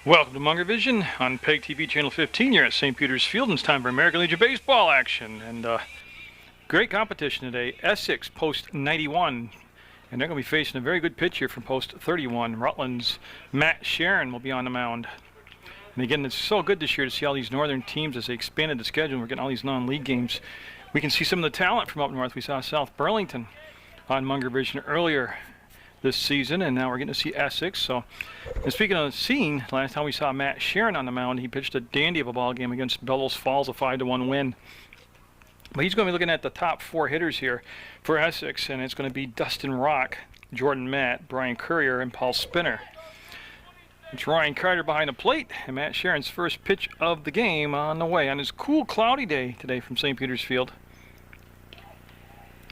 Welcome to Munger Vision on PEGTV Channel 15 here at St. Peter's Field. And it's time for American Legion baseball action. And great competition today. Essex post 91. And they're going to be facing a very good pitch here from post 31. Rutland's Matt Sharon will be on the mound. And again, it's so good this year to see all these northern teams as they expanded the schedule. We're getting all these non-league games. We can see some of the talent from up north. We saw South Burlington on Munger Vision earlier this season, and now we're getting to see Essex. So, and speaking of seeing, last time we saw Matt Sharon on the mound, he pitched a dandy of a ball game against Bellows Falls, a 5-1 win. But he's going to be looking at the top four hitters here for Essex, and it's going to be Dustin Rock, Jordan Matt, Brian Courier, and Paul Spinner. It's Ryan Carter behind the plate, and Matt Sharon's first pitch of the game on the way on his cool, cloudy day today from St. Peter's Field.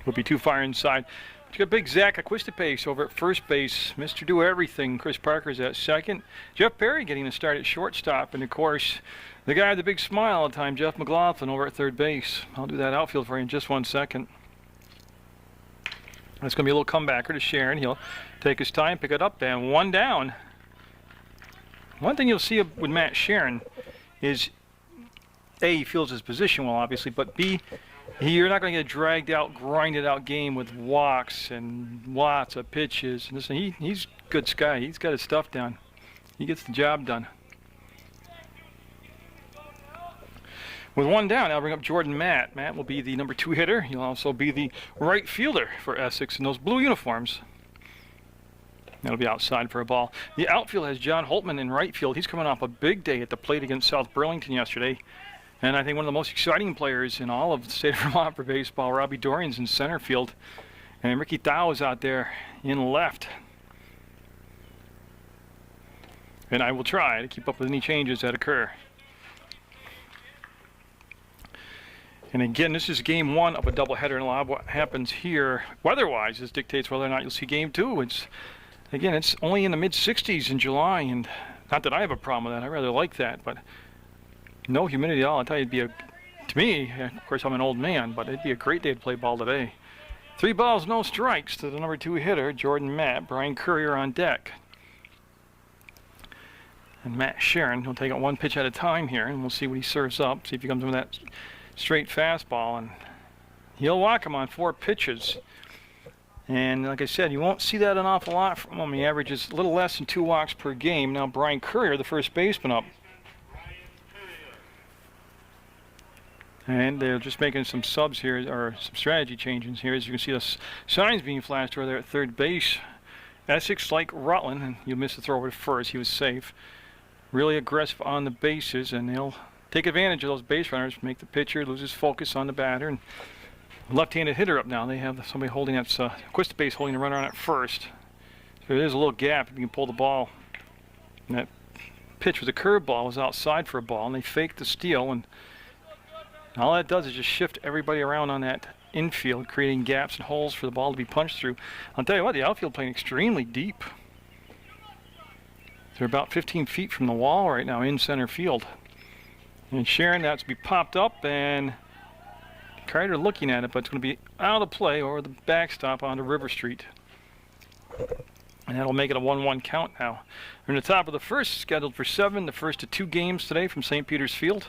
Will be too far inside. You got big Zach Aquistapace over at first base. Mr. Do Everything. Chris Parker's at second. Jeff Perry getting a start at shortstop. And, of course, the guy with the big smile all the time, Jeff McLaughlin, over at third base. I'll do that outfield for you in just 1 second. That's going to be a little comebacker to Sharon. He'll take his time, pick it up, and one down. One thing you'll see with Matt Sharon is, A, he feels his position well, obviously, but B, you're not going to get a dragged out, grinded out game with walks and lots of pitches. Listen, he's a good guy. He's got his stuff down. He gets the job done. With one down, I'll bring up Jordan Matt. Matt will be the number 2 hitter. He'll also be the right fielder for Essex in those blue uniforms. That'll be outside for a ball. The outfield has John Holtman in right field. He's coming off a big day at the plate against South Burlington yesterday. And I think one of the most exciting players in all of the state of Vermont for baseball, Robbie Dorian's in center field. And Ricky Thao is out there in left. And I will try to keep up with any changes that occur. And again, this is game 1 of a doubleheader, and a lot of what happens here, weather-wise, is dictates whether or not you'll see game 2. Again, it's only in the mid-60s in July, and not that I have a problem with that. I rather like that, but no humidity at all. I'll tell you, to me, of course I'm an old man, but it'd be a great day to play ball today. 3 balls, no strikes to the number 2 hitter, Jordan Matt. Brian Courier on deck. And Matt Sharon, he'll take it 1 pitch at a time here, and we'll see what he serves up. See if he comes in with that straight fastball, and he'll walk him on 4 pitches. And like I said, you won't see that an awful lot from him. He averages a little less than 2 walks per game. Now Brian Courier, the first baseman, up. And they're just making some subs here, or some strategy changes here. As you can see, the signs being flashed over there at third base. Essex, like Rutland, and you missed the throw over to first. He was safe. Really aggressive on the bases, and they'll take advantage of those base runners, make the pitcher lose his focus on the batter. And left-handed hitter up now. They have somebody holding that, Aquistapace holding the runner on at first. So there's a little gap if you can pull the ball. And that pitch with a curveball was outside for a ball, and they faked the steal, and all that does is just shift everybody around on that infield, creating gaps and holes for the ball to be punched through. I'll tell you what, the outfield playing extremely deep. They're about 15 feet from the wall right now in center field. And Sharon, that's to be popped up, and Carter looking at it, but it's going to be out of play over the backstop onto River Street. And that'll make it a 1-1 count now. We're in the top of the first, scheduled for 7, the first of 2 games today from St. Peter's Field.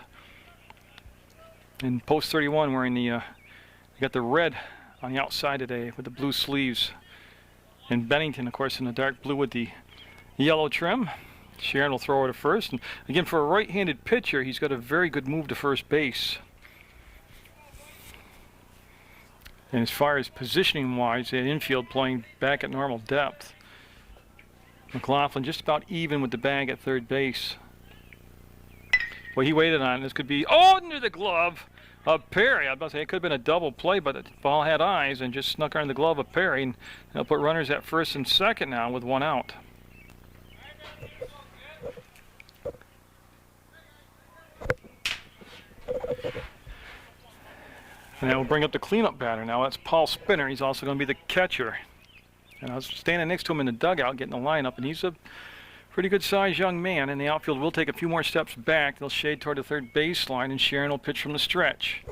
In post 31, wearing the, you got the red on the outside today with the blue sleeves. And Bennington, of course, in the dark blue with the yellow trim. Sharon will throw over to first. And again, for a right-handed pitcher, he's got a very good move to first base. And as far as positioning-wise, the infield playing back at normal depth. McLaughlin just about even with the bag at third base. Well, he waited on it. This could be under the glove of Perry. I was about to say it could have been a double play, but the ball had eyes and just snuck under the glove of Perry. And they'll put runners at first and second now with 1 out. And that will bring up the cleanup batter now. That's Paul Spinner. He's also going to be the catcher. And I was standing next to him in the dugout getting the lineup, and he's a pretty good sized young man. And the outfield will take a few more steps back. They'll shade toward the third baseline, and Sharon will pitch from the stretch.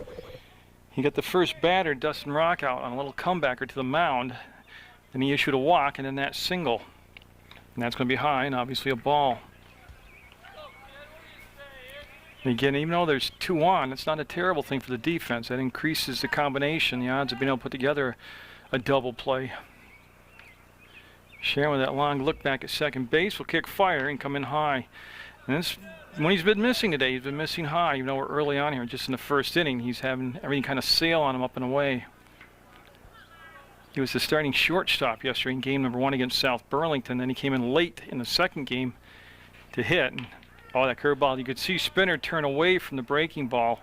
He got the first batter, Dustin Rock, out on a little comebacker to the mound. Then he issued a walk, and then that single. And that's going to be high, and obviously a ball. Again, even though there's 2 on, it's not a terrible thing for the defense. That increases the combination, the odds of being able to put together a double play. Sharon with that long look back at second base will kick fire and come in high. And this, when he's been missing today, he's been missing high. Even though we're early on here, just in the first inning, he's having everything kind of sail on him up and away. He was the starting shortstop yesterday in game number 1 against South Burlington. Then he came in late in the second game to hit. And, oh, that curveball, you could see Spinner turn away from the breaking ball,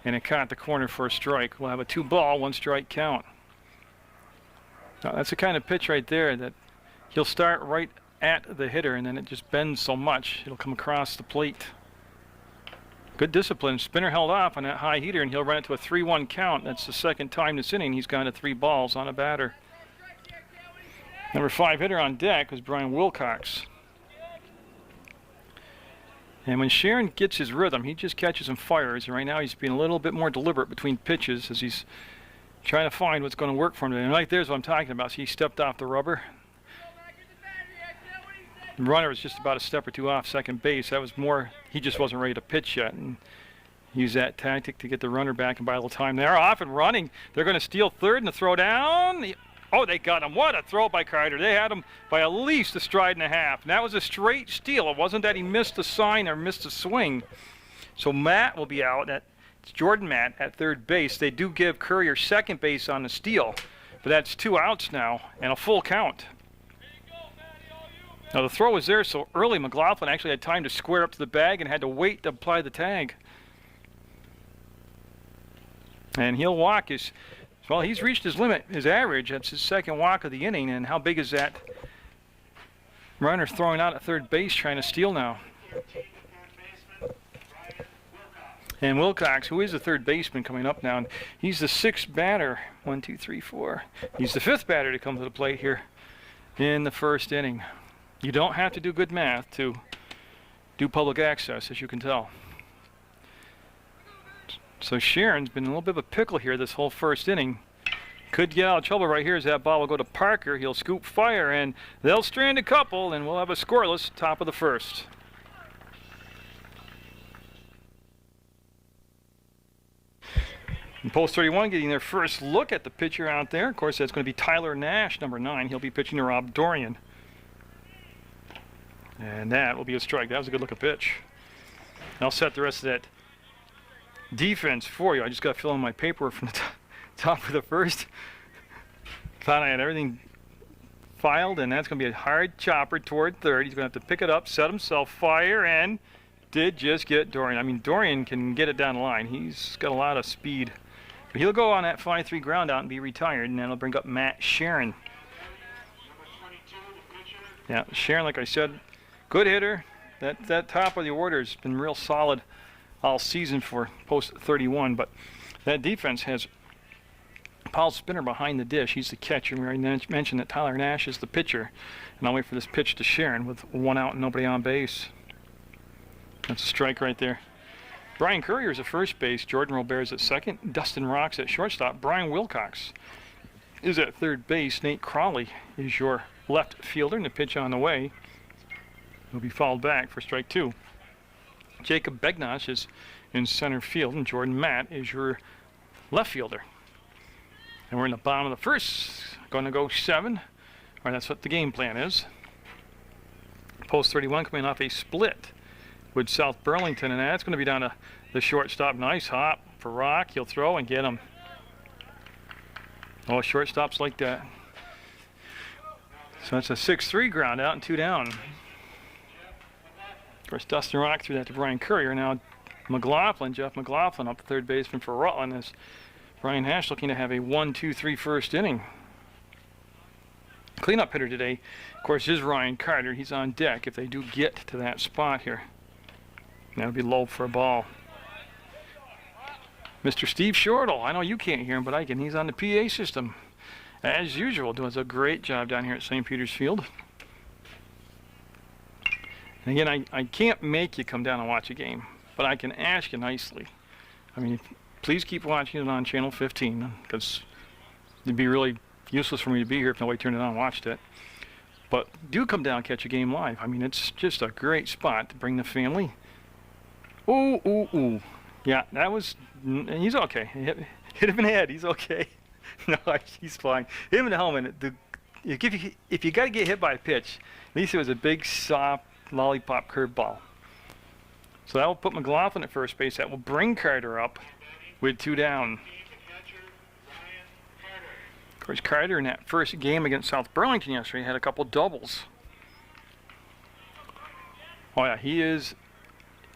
and it caught the corner for a strike. We'll have a 2-ball, 1-strike count. Now, that's the kind of pitch right there that he'll start right at the hitter, and then it just bends so much it'll come across the plate. Good discipline. Spinner held off on that high heater, and he'll run it to a 3-1 count. That's the second time this inning he's gone to 3 balls on a batter. Number 5 hitter on deck was Brian Wilcox. And when Sharon gets his rhythm, he just catches and fires. And right now he's being a little bit more deliberate between pitches as he's trying to find what's going to work for him. And right there's what I'm talking about. So he stepped off the rubber. The runner was just about a step or 2 off second base. That was more, he just wasn't ready to pitch yet. And use that tactic to get the runner back and buy a little time. They're off and running. They're going to steal third and the throw down. Oh, they got him. What a throw by Carter. They had him by at least a stride and a half. And that was a straight steal. It wasn't that he missed a sign or missed a swing. So Matt will be out. It's Jordan Matt at third base. They do give Courier second base on the steal. But that's 2 outs now and a full count. Now the throw was there so early, McLaughlin actually had time to square up to the bag and had to wait to apply the tag. And he'll walk his, well, he's reached his limit, his average. That's his second walk of the inning. And how big is that runner throwing out at third base trying to steal now? And Wilcox, who is the third baseman coming up now, and he's the 6th batter. 1, 2, 3, 4. He's the 5th batter to come to the plate here in the first inning. You don't have to do good math to do public access, as you can tell. So Sharon's been in a little bit of a pickle here this whole first inning. Could get out of trouble right here as that ball will go to Parker. He'll scoop fire, and they'll strand a couple, and we'll have a scoreless top of the first. And Post 31 getting their first look at the pitcher out there. Of course, that's going to be Tyler Nash, number 9. He'll be pitching to Rob Dorian. And that will be a strike. That was a good looking pitch. I'll set the rest of that defense for you. I just got to fill in my paperwork from the top of the first. Thought I had everything filed, and that's going to be a hard chopper toward third. He's going to have to pick it up, set himself, fire, and did just get Dorian. I mean, Dorian can get it down the line. He's got a lot of speed. But he'll go on that 5-3 ground out and be retired, and then it'll bring up Matt Sharon. Yeah, Sharon, like I said, good hitter. That top of the order has been real solid all season for Post 31, but that defense has Paul Spinner behind the dish. He's the catcher. We already mentioned that Tyler Nash is the pitcher, and I'll wait for this pitch to Sharon with 1 out and nobody on base. That's a strike right there. Brian Courier is at first base. Jordan Robert is at second. Dustin Rocks at shortstop. Brian Wilcox is at third base. Nate Crawley is your left fielder, and the pitch on the way will be fouled back for strike 2. Jacob Begnash is in center field, and Jordan Matt is your left fielder. And we're in the bottom of the first. Going to go 7. Or that's what the game plan is. Post 31 coming off a split with South Burlington, and that's going to be down to the shortstop. Nice hop for Rock. He'll throw and get him. Oh, shortstops like that. So that's a 6-3 ground out and 2 down. Of course, Dustin Rock threw that to Brian Courier. Now Jeff McLaughlin up the third baseman for Rutland as Brian Hash looking to have a 1-2-3 first inning. Cleanup hitter today, of course, is Ryan Carter. He's on deck if they do get to that spot here. That'll be low for a ball. Mr. Steve Shortle, I know you can't hear him, but I can. He's on the PA system. As usual, does a great job down here at St. Peter's Field. And again, I can't make you come down and watch a game, but I can ask you nicely. I mean, please keep watching it on Channel 15, because it'd be really useless for me to be here if nobody turned it on and watched it. But do come down and catch a game live. I mean, it's just a great spot to bring the family Ooh, ooh, ooh. Yeah, that was. He's okay. Hit him in the head. He's okay. No, he's fine. Hit him in the helmet. If you got to get hit by a pitch, at least it was a big, soft, lollipop curveball. So that will put McLaughlin at first base. That will bring Carter up with 2 down. Of course, Carter in that first game against South Burlington yesterday had a couple doubles. Oh yeah, he is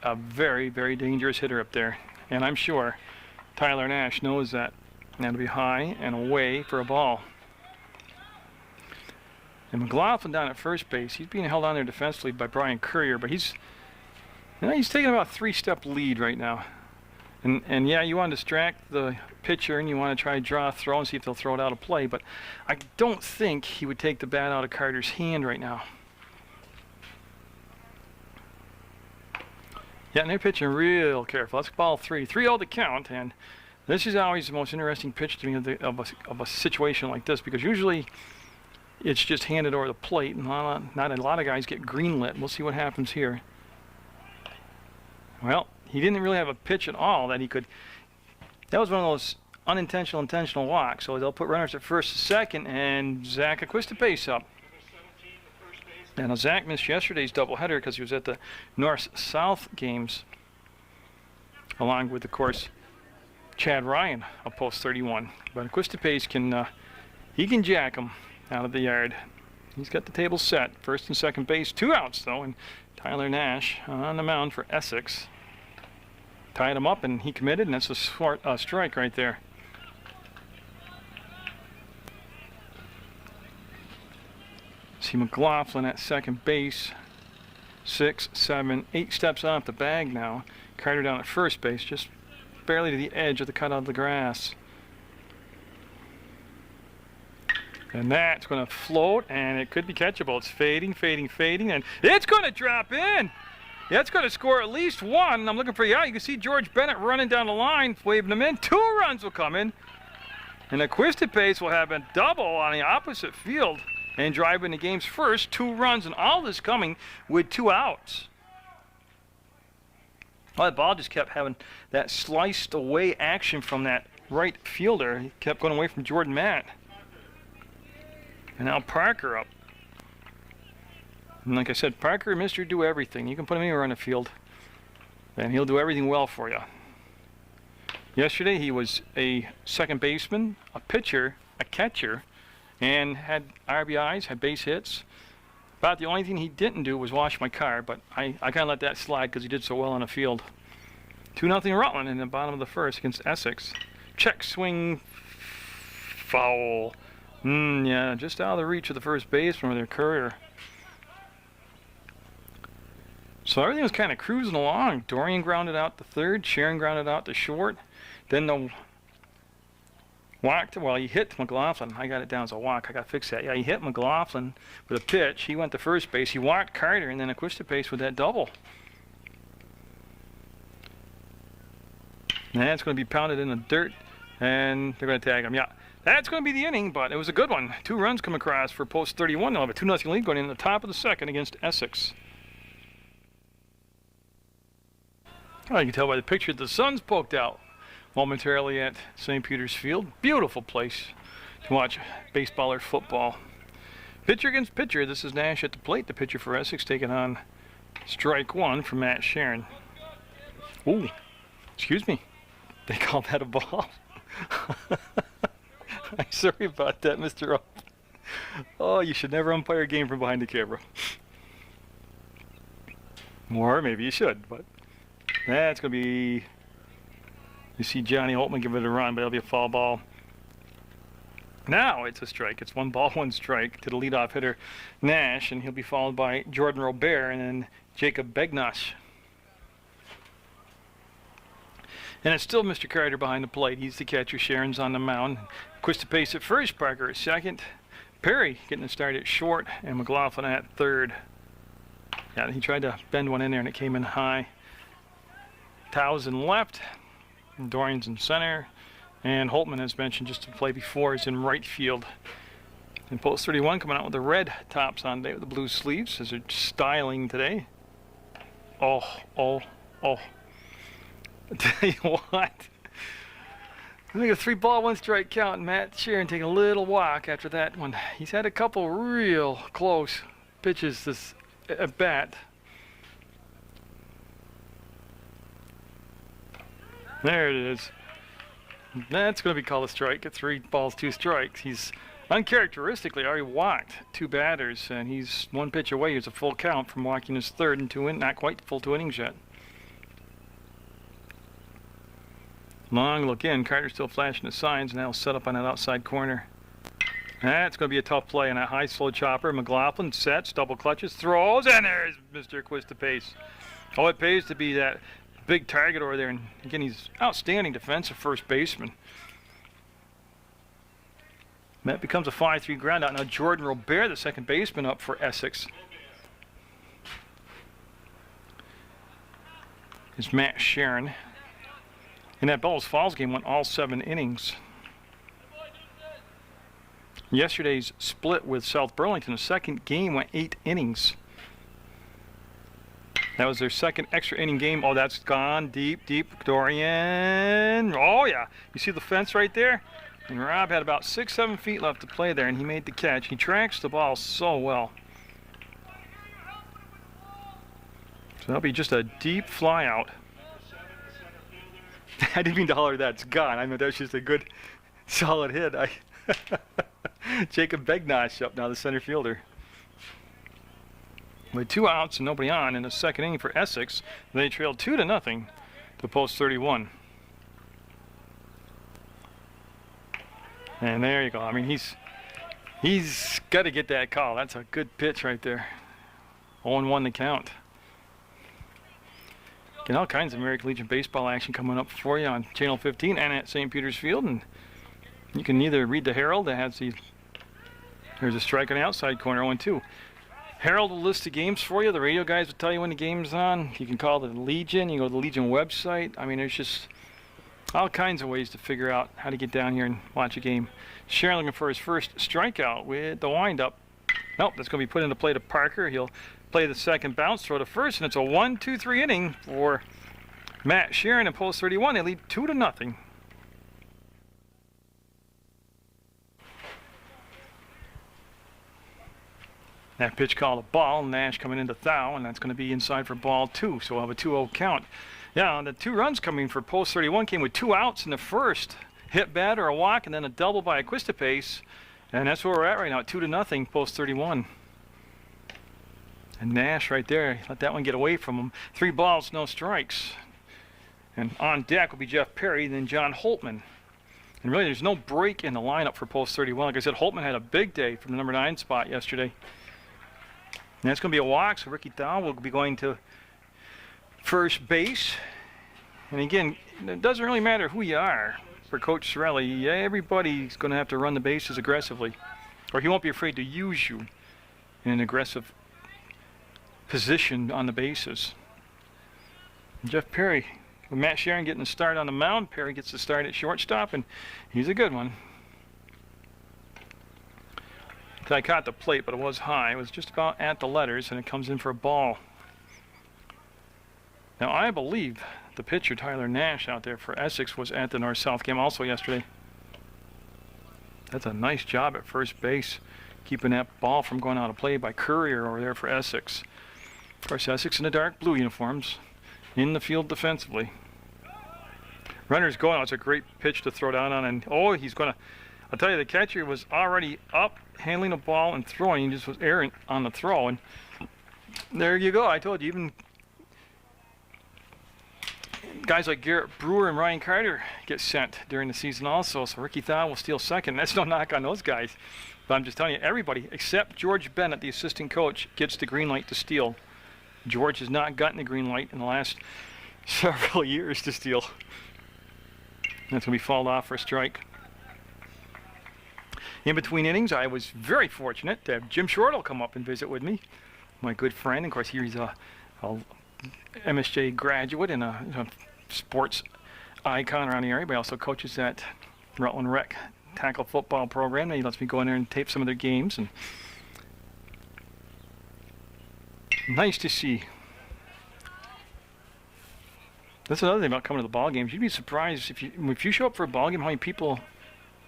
a very, very dangerous hitter up there. And I'm sure Tyler Nash knows that. And that'll be high and away for a ball. And McLaughlin down at first base, he's being held on there defensively by Brian Courier, but he's taking about a 3-step lead right now. And yeah, you want to distract the pitcher and you want to try to draw a throw and see if they'll throw it out of play, but I don't think he would take the bat out of Carter's hand right now. Yeah, and they're pitching real careful. That's ball 3. 3-0 to count, and this is always the most interesting pitch to me of a situation like this, because usually it's just handed over the plate, and not a lot of guys get greenlit. We'll see what happens here. Well, he didn't really have a pitch at all that he could. That was one of those unintentional, intentional walks. So they'll put runners at first and second, and Zach Aquistapase up. Now Zach missed yesterday's doubleheader because he was at the North-South games, along with, of course, Chad Ryan of post 31. But Aquistapase can jack him out of the yard. He's got the table set. First and second base, 2 outs though, and Tyler Nash on the mound for Essex. Tied him up, and he committed, and that's a strike right there. See McLaughlin at second base. 6, 7, 8 steps off the bag now. Carter down at first base, just barely to the edge of the cutout of the grass. And that's going to float, and it could be catchable. It's fading, fading, fading, and it's going to drop in. Yeah, it's going to score at least 1. I'm looking for you out. You can see George Bennett running down the line, waving them in. 2 runs will come in. And Aquistapase will have a double on the opposite field and drive in the game's first 2 runs, and all this coming with 2 outs. Well, that ball just kept having that sliced away action from that right fielder. He kept going away from Jordan Matt. And now Parker up. And like I said, Parker, Mr. Do Everything. You can put him anywhere on the field, and he'll do everything well for you. Yesterday, he was a second baseman, a pitcher, a catcher, and had RBIs, had base hits. About the only thing he didn't do was wash my car, but I kind of let that slide because he did so well on the field. 2-0 Rutland in the bottom of the first against Essex. Check swing, foul. Yeah, just out of the reach of the first baseman with their Courier. So everything was kind of cruising along. Dorian grounded out to third, Sharon grounded out to short. Then the walk, well, he hit McLaughlin. I got it down as a walk. I got to fix that. Yeah, he hit McLaughlin with a pitch. He went to first base. He walked Carter, and then Aquistapase with that double. And that's going to be pounded in the dirt, and they're going to tag him. Yeah, that's going to be the inning, but it was a good one. 2 runs come across for post 31. They'll have a 2-0 lead going in the top of the second against Essex. Oh, you can tell by the picture the sun's poked out momentarily at St. Peter's Field. Beautiful place to watch baseball or football. Pitcher against pitcher. This is Nash at the plate. The pitcher for Essex taking on strike 1 from Matt Sharon. Ooh, excuse me. They called that a ball. I'm sorry about that, Mr. O. Oh, you should never umpire a game from behind the camera. Or maybe you should, but that's going to be, you see Johnny Holtman give it a run, but it'll be a foul ball. Now it's a strike. It's 1 ball, 1 strike to the leadoff hitter, Nash, and he'll be followed by Jordan Robert and then Jacob Begnash. And it's still Mr. Carter behind the plate. He's the catcher. Sharon's on the mound. Aquistapase at first, Parker at second. Perry getting the start at short, and McLaughlin at third. Yeah, he tried to bend one in there, and it came in high. Tow's in left, and Dorian's in center, and Holtman, as mentioned just to play before, is in right field. And post 31 coming out with the red tops on today with the blue sleeves as they're styling today. Oh, oh, oh. I tell you what. I think a 3-ball, 1-strike count. Matt Sharon taking a little walk after that one. He's had a couple real close pitches this at bat. There it is. That's going to be called a strike at 3 balls, 2 strikes. He's uncharacteristically already walked 2 batters, and he's 1 pitch away. He's a full count from walking his 3rd and 2 not quite full 2 innings yet. Long look in. Carter's still flashing the signs. Now set up on that outside corner. That's going to be a tough play on that high slow chopper. McLaughlin sets, double clutches, throws, and there's Mr. Quistapace. Oh, it pays to be that big target over there. And again, he's outstanding defensive first baseman. That becomes a 5-3 ground out. Now Jordan Robert, the second baseman, up for Essex. Is Matt Sharon. And that Bellows Falls game went all 7 innings. Yesterday's split with South Burlington, the second game went 8 innings. That was their second extra inning game. Oh, that's gone deep, deep. Dorian. Oh, yeah. You see the fence right there? And Rob had about 6-7 feet left to play there, and he made the catch. He tracks the ball so well. So that'll be just a deep fly out. I didn't mean to holler that it's gone. I mean, that's just a good, solid hit. Jacob Begnosh up now, the center fielder. With 2 outs and nobody on in the second inning for Essex, they trailed 2-0 to post 31. And there you go. I mean, he's got to get that call. That's a good pitch right there. 0-1 the count. Get all kinds of American Legion baseball action coming up for you on Channel 15 and at St. Peter's Field. And you can either read the Herald that has there's a strike on the outside corner, 0-2. Herald will list the games for you. The radio guys will tell you when the game's on. You can call the Legion. You can go to the Legion website. I mean, there's just all kinds of ways to figure out how to get down here and watch a game. Sharon looking for his first strikeout with the windup. Nope, that's going to be put into play to Parker. He'll play the second bounce, throw to first, and it's a 1-2-3 inning for Matt Sharon in post 31. They lead 2-0. That pitch called a ball. Nash coming into throw, and that's going to be inside for ball 2. So we'll have a 2-0 count. Yeah, the 2 runs coming for post 31 came with 2 outs in the first. Hit batter, a walk, and then a double by Quistapace. And that's where we're at right now, 2-0, post 31. And Nash right there, let that one get away from him. 3 balls, no strikes. And on deck will be Jeff Perry, then John Holtman. And really, there's no break in the lineup for post 31. Like I said, Holtman had a big day from the number 9 spot yesterday. And that's going to be a walk, so Ricky Thal will be going to first base. And again, it doesn't really matter who you are for Coach Sorelli. Everybody's going to have to run the bases aggressively, or he won't be afraid to use you in an aggressive position on the bases. And Jeff Perry, with Matt Sharon getting the start on the mound, Perry gets the start at shortstop, and he's a good one. I caught the plate, but it was high. It was just about at the letters, and it comes in for a ball. Now, I believe the pitcher, Tyler Nash, out there for Essex was at the North-South game also yesterday. That's a nice job at first base, keeping that ball from going out of play by Courier over there for Essex. Of course, Essex in the dark blue uniforms, in the field defensively. Runner's going. Oh, it's a great pitch to throw down on, and oh, he's going to... I'll tell you, the catcher was already up, handling the ball and throwing. He just was errant on the throw. And there you go. I told you, even guys like Garrett Brewer and Ryan Carter get sent during the season also. So Ricky Thal will steal second. That's no knock on those guys. But I'm just telling you, everybody except George Bennett, the assistant coach, gets the green light to steal. George has not gotten the green light in the last several years to steal. That's going to be fouled off for a strike. In between innings, I was very fortunate to have Jim Short'll come up and visit with me, my good friend. Of course, he's a MSJ graduate and a sports icon around the area, but he also coaches that Rutland Rec tackle football program. He lets me go in there and tape some of their games. And nice to see That's another thing about coming to the ball games. You'd be surprised if you show up for a ball game, how many people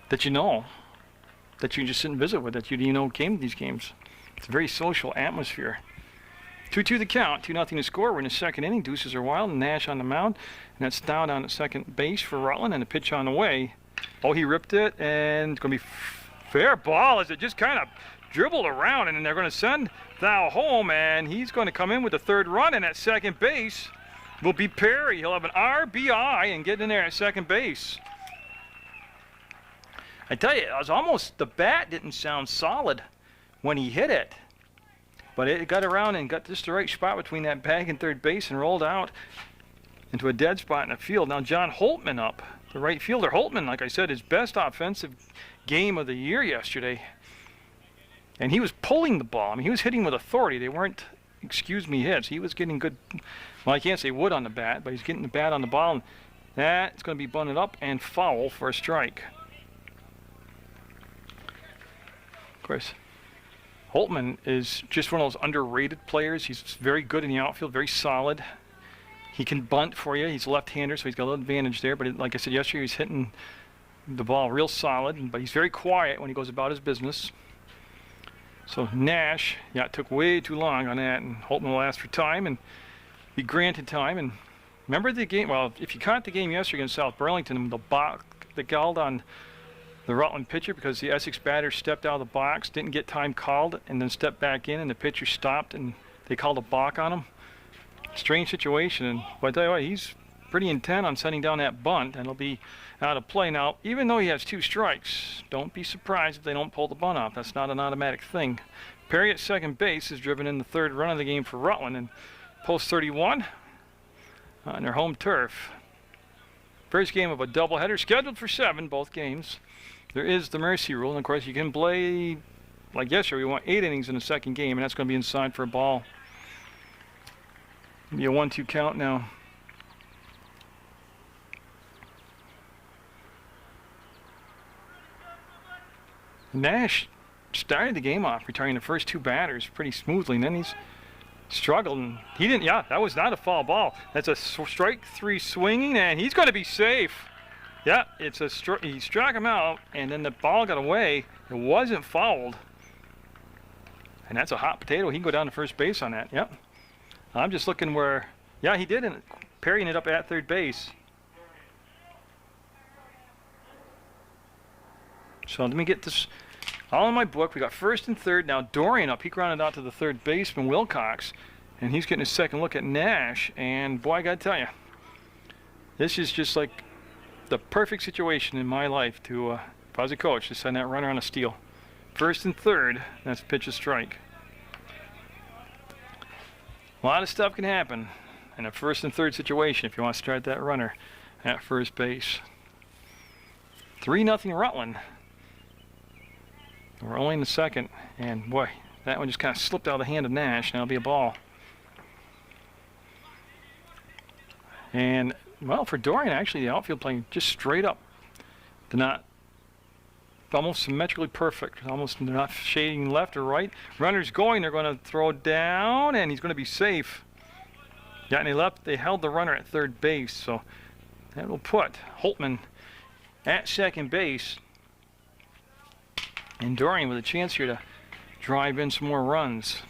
that you know, that you just sit and visit with, that you know came to these games. It's a very social atmosphere. 2-2 the count, 2-0 the score. We're in the second inning. Deuces are wild, and Nash on the mound, and that's down on at second base for Rutland, and a pitch on the way. Oh, he ripped it, and it's going to be fair ball as it just kind of dribbled around, and then they're going to send Thou home, and he's going to come in with the third run, and at second base will be Perry. He'll have an RBI and get in there at second base. I tell you, it was almost, the bat didn't sound solid when he hit it. But it got around and got just the right spot between that bag and third base and rolled out into a dead spot in the field. Now John Holtman up, the right fielder. Holtman, like I said, his best offensive game of the year yesterday. And he was pulling the ball. I mean, he was hitting with authority. They weren't, excuse me, hits. He was getting good, well, I can't say wood on the bat, but he's getting the bat on the ball. And that's going to be bunted up and foul for a strike. Of course, Holtman is just one of those underrated players. He's very good in the outfield, very solid. He can bunt for you. He's a left-hander, so he's got a little advantage there. But like I said yesterday, he's hitting the ball real solid, but he's very quiet when he goes about his business. So Nash, yeah, it took way too long on that, and Holtman will ask for time, and be granted time. And remember the game, well, if you caught the game yesterday against South Burlington, the called on the Rutland pitcher because the Essex batter stepped out of the box, didn't get time called, and then stepped back in, and the pitcher stopped, and they called a balk on him. Strange situation, and but I tell you what, he's pretty intent on sending down that bunt, and it'll be out of play. Now, even though he has 2 strikes, don't be surprised if they don't pull the bunt off. That's not an automatic thing. Perry at second base has driven in the third run of the game for Rutland, and post 31 on their home turf. First game of a doubleheader scheduled for 7, both games. There is the mercy rule, and of course you can play, like yesterday, we want 8 innings in the second game, and that's going to be inside for a ball. It'll be a 1-2 count now. Nash started the game off, retiring the first 2 batters pretty smoothly, and then he's struggled, and he didn't, yeah, that was not a foul ball. That's a strike 3 swinging, and he's going to be safe. Yeah, it's a he struck him out, and then the ball got away. It wasn't fouled. And that's a hot potato. He can go down to first base on that. Yep. I'm just looking where, yeah, he did, and parrying it up at third base. So let me get this all in my book. We got first and third. Now Dorian up. He grounded out to the third baseman, Wilcox, and he's getting a second look at Nash. And boy, I got to tell you, this is just like the perfect situation in my life to, if I was a coach, to send that runner on a steal. First and third, that's pitch a strike. A lot of stuff can happen in a first and third situation if you want to start that runner at first base. 3-0 Rutland. We're only in the second, and boy, that one just kind of slipped out of the hand of Nash. Now it'll be a ball. And well, for Dorian, actually, the outfield playing just straight up. They're not almost symmetrically perfect. Almost they're not shading left or right. Runner's going. They're going to throw down, and he's going to be safe. Yeah, and they held the runner at third base, so that will put Holtman at second base, and Dorian with a chance here to drive in some more runs.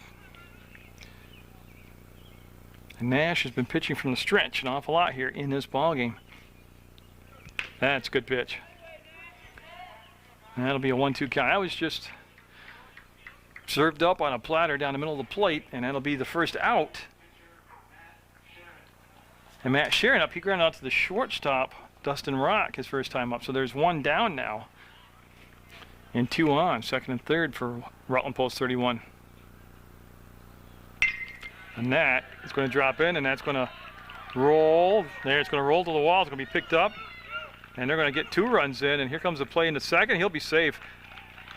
And Nash has been pitching from the stretch an awful lot here in this ball game. That's a good pitch. And that'll be a 1-2 count. That was just served up on a platter down the middle of the plate, and that'll be the first out. And Matt Sharon up, he grounded out to the shortstop, Dustin Rock, his first time up. So there's 1 down now, and 2 on, second and third for Rutland post 31. And that is going to drop in, and that's going to roll. There, it's going to roll to the wall. It's going to be picked up, and they're going to get 2 runs in. And here comes the play in the second. He'll be safe.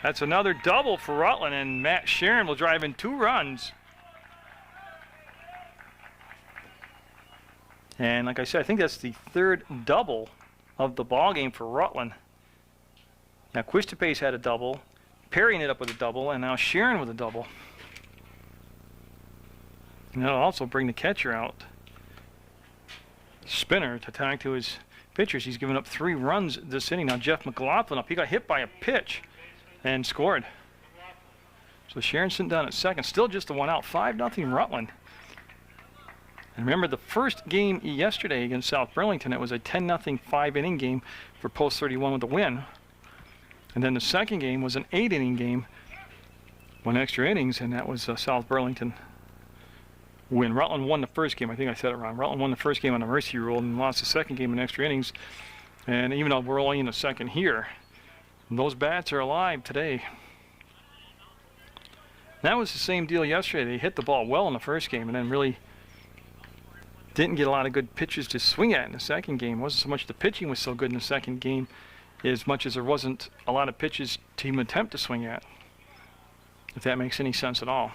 That's another double for Rutland, and Matt Sharon will drive in 2 runs. And like I said, I think that's the 3rd double of the ball game for Rutland. Now Quistapace had a double, parrying it up with a double, and now Sharon with a double. And that'll also bring the catcher out. spinner to tag to his pitchers. He's given up 3 runs this inning. Now Jeff McLaughlin up. He got hit by a pitch and scored. So Sharon sitting down at second. Still just the 1 out. 5-0 Rutland. And remember the first game yesterday against South Burlington, it was a 10-0 5-inning game for Post 31 with a win. And then the second game was an 8-inning game, 1 extra innings, and that was South Burlington win. Rutland won the first game. I think I said it wrong. Rutland won the first game on a mercy rule and lost the second game in extra innings. And even though we're only in the second here, those bats are alive today. That was the same deal yesterday. They hit the ball well in the first game and then really didn't get a lot of good pitches to swing at in the second game. It wasn't so much the pitching was so good in the second game as much as there wasn't a lot of pitches to even attempt to swing at, if that makes any sense at all.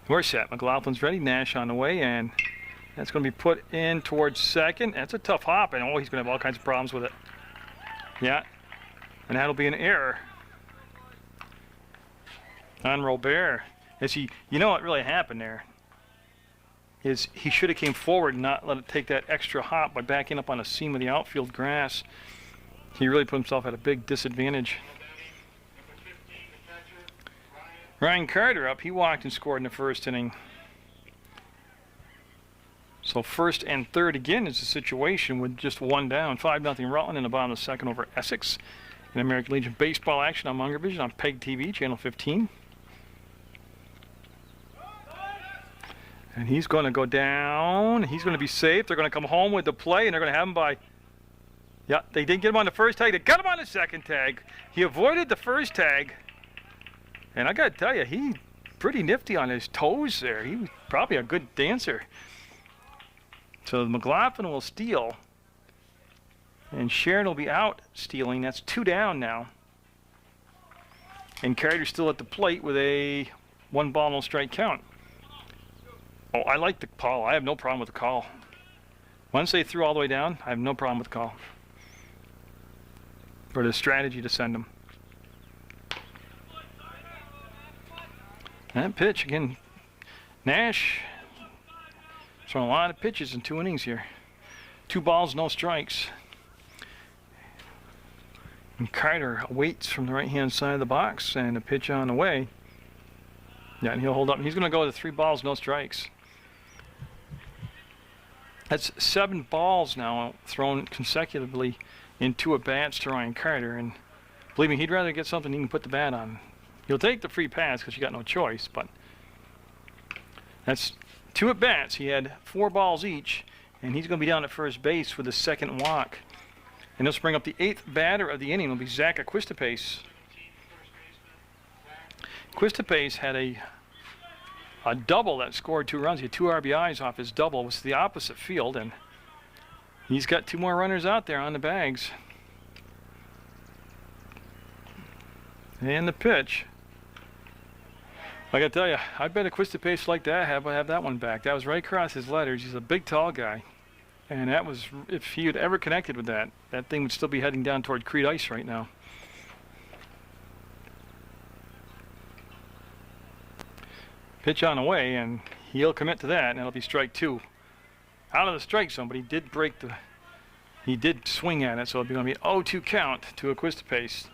We're set. McLaughlin's ready. Nash on the way, and that's going to be put in towards second. That's a tough hop, and he's going to have all kinds of problems with it. Yeah, and that'll be an error on Robert. You know what really happened there is he should have came forward and not let it take that extra hop by backing up on a seam of the outfield grass. He really put himself at a big disadvantage. Ryan Carter up. He walked and scored in the first inning. So first and third again is the situation with just 1 down. 5-0 Rutland in the bottom of the second over Essex. In American Legion baseball action on Munger Vision on PEGTV, channel 15. And he's going to go down. He's going to be safe. They're going to come home with the play, and they're going to have him by... Yeah, they didn't get him on the first tag. They got him on the second tag. He avoided the first tag. And I got to tell you, he's pretty nifty on his toes there. He was probably a good dancer. So McLaughlin will steal. And Sharon will be out stealing. That's 2 down now. And Carter's still at the plate with a 1 ball, no strike count. Oh, I like the call. I have no problem with the call. Once they threw all the way down, I have no problem with the call. For the strategy to send them. That pitch, again, Nash throwing a lot of pitches in 2 innings here. 2 balls, no strikes. And Carter waits from the right-hand side of the box, and a pitch on the way. Yeah, and he'll hold up. He's going to go to 3 balls, no strikes. That's 7 balls now thrown consecutively in 2 at-bats to Ryan Carter. And believe me, he'd rather get something he can put the bat on. He'll take the free pass because you got no choice, but that's 2 at-bats. He had 4 balls each, and he's going to be down at first base with the second walk. And this will bring up the 8th batter of the inning. It'll be Zach Aquistapace. Aquistapace had a double that scored 2 runs. He had 2 RBIs off his double. It was the opposite field, and he's got 2 more runners out there on the bags. And the pitch. I gotta tell you, I bet Aquistapace like that have that one back. That was right across his letters. He's a big, tall guy. And that was, if he had ever connected with that, that thing would still be heading down toward Crete Ice right now. Pitch on the way, and he'll commit to that, and it'll be strike 2. Out of the strike zone, but he did he did swing at it, so it'll be going to be an 0-2 count to Aquistapace.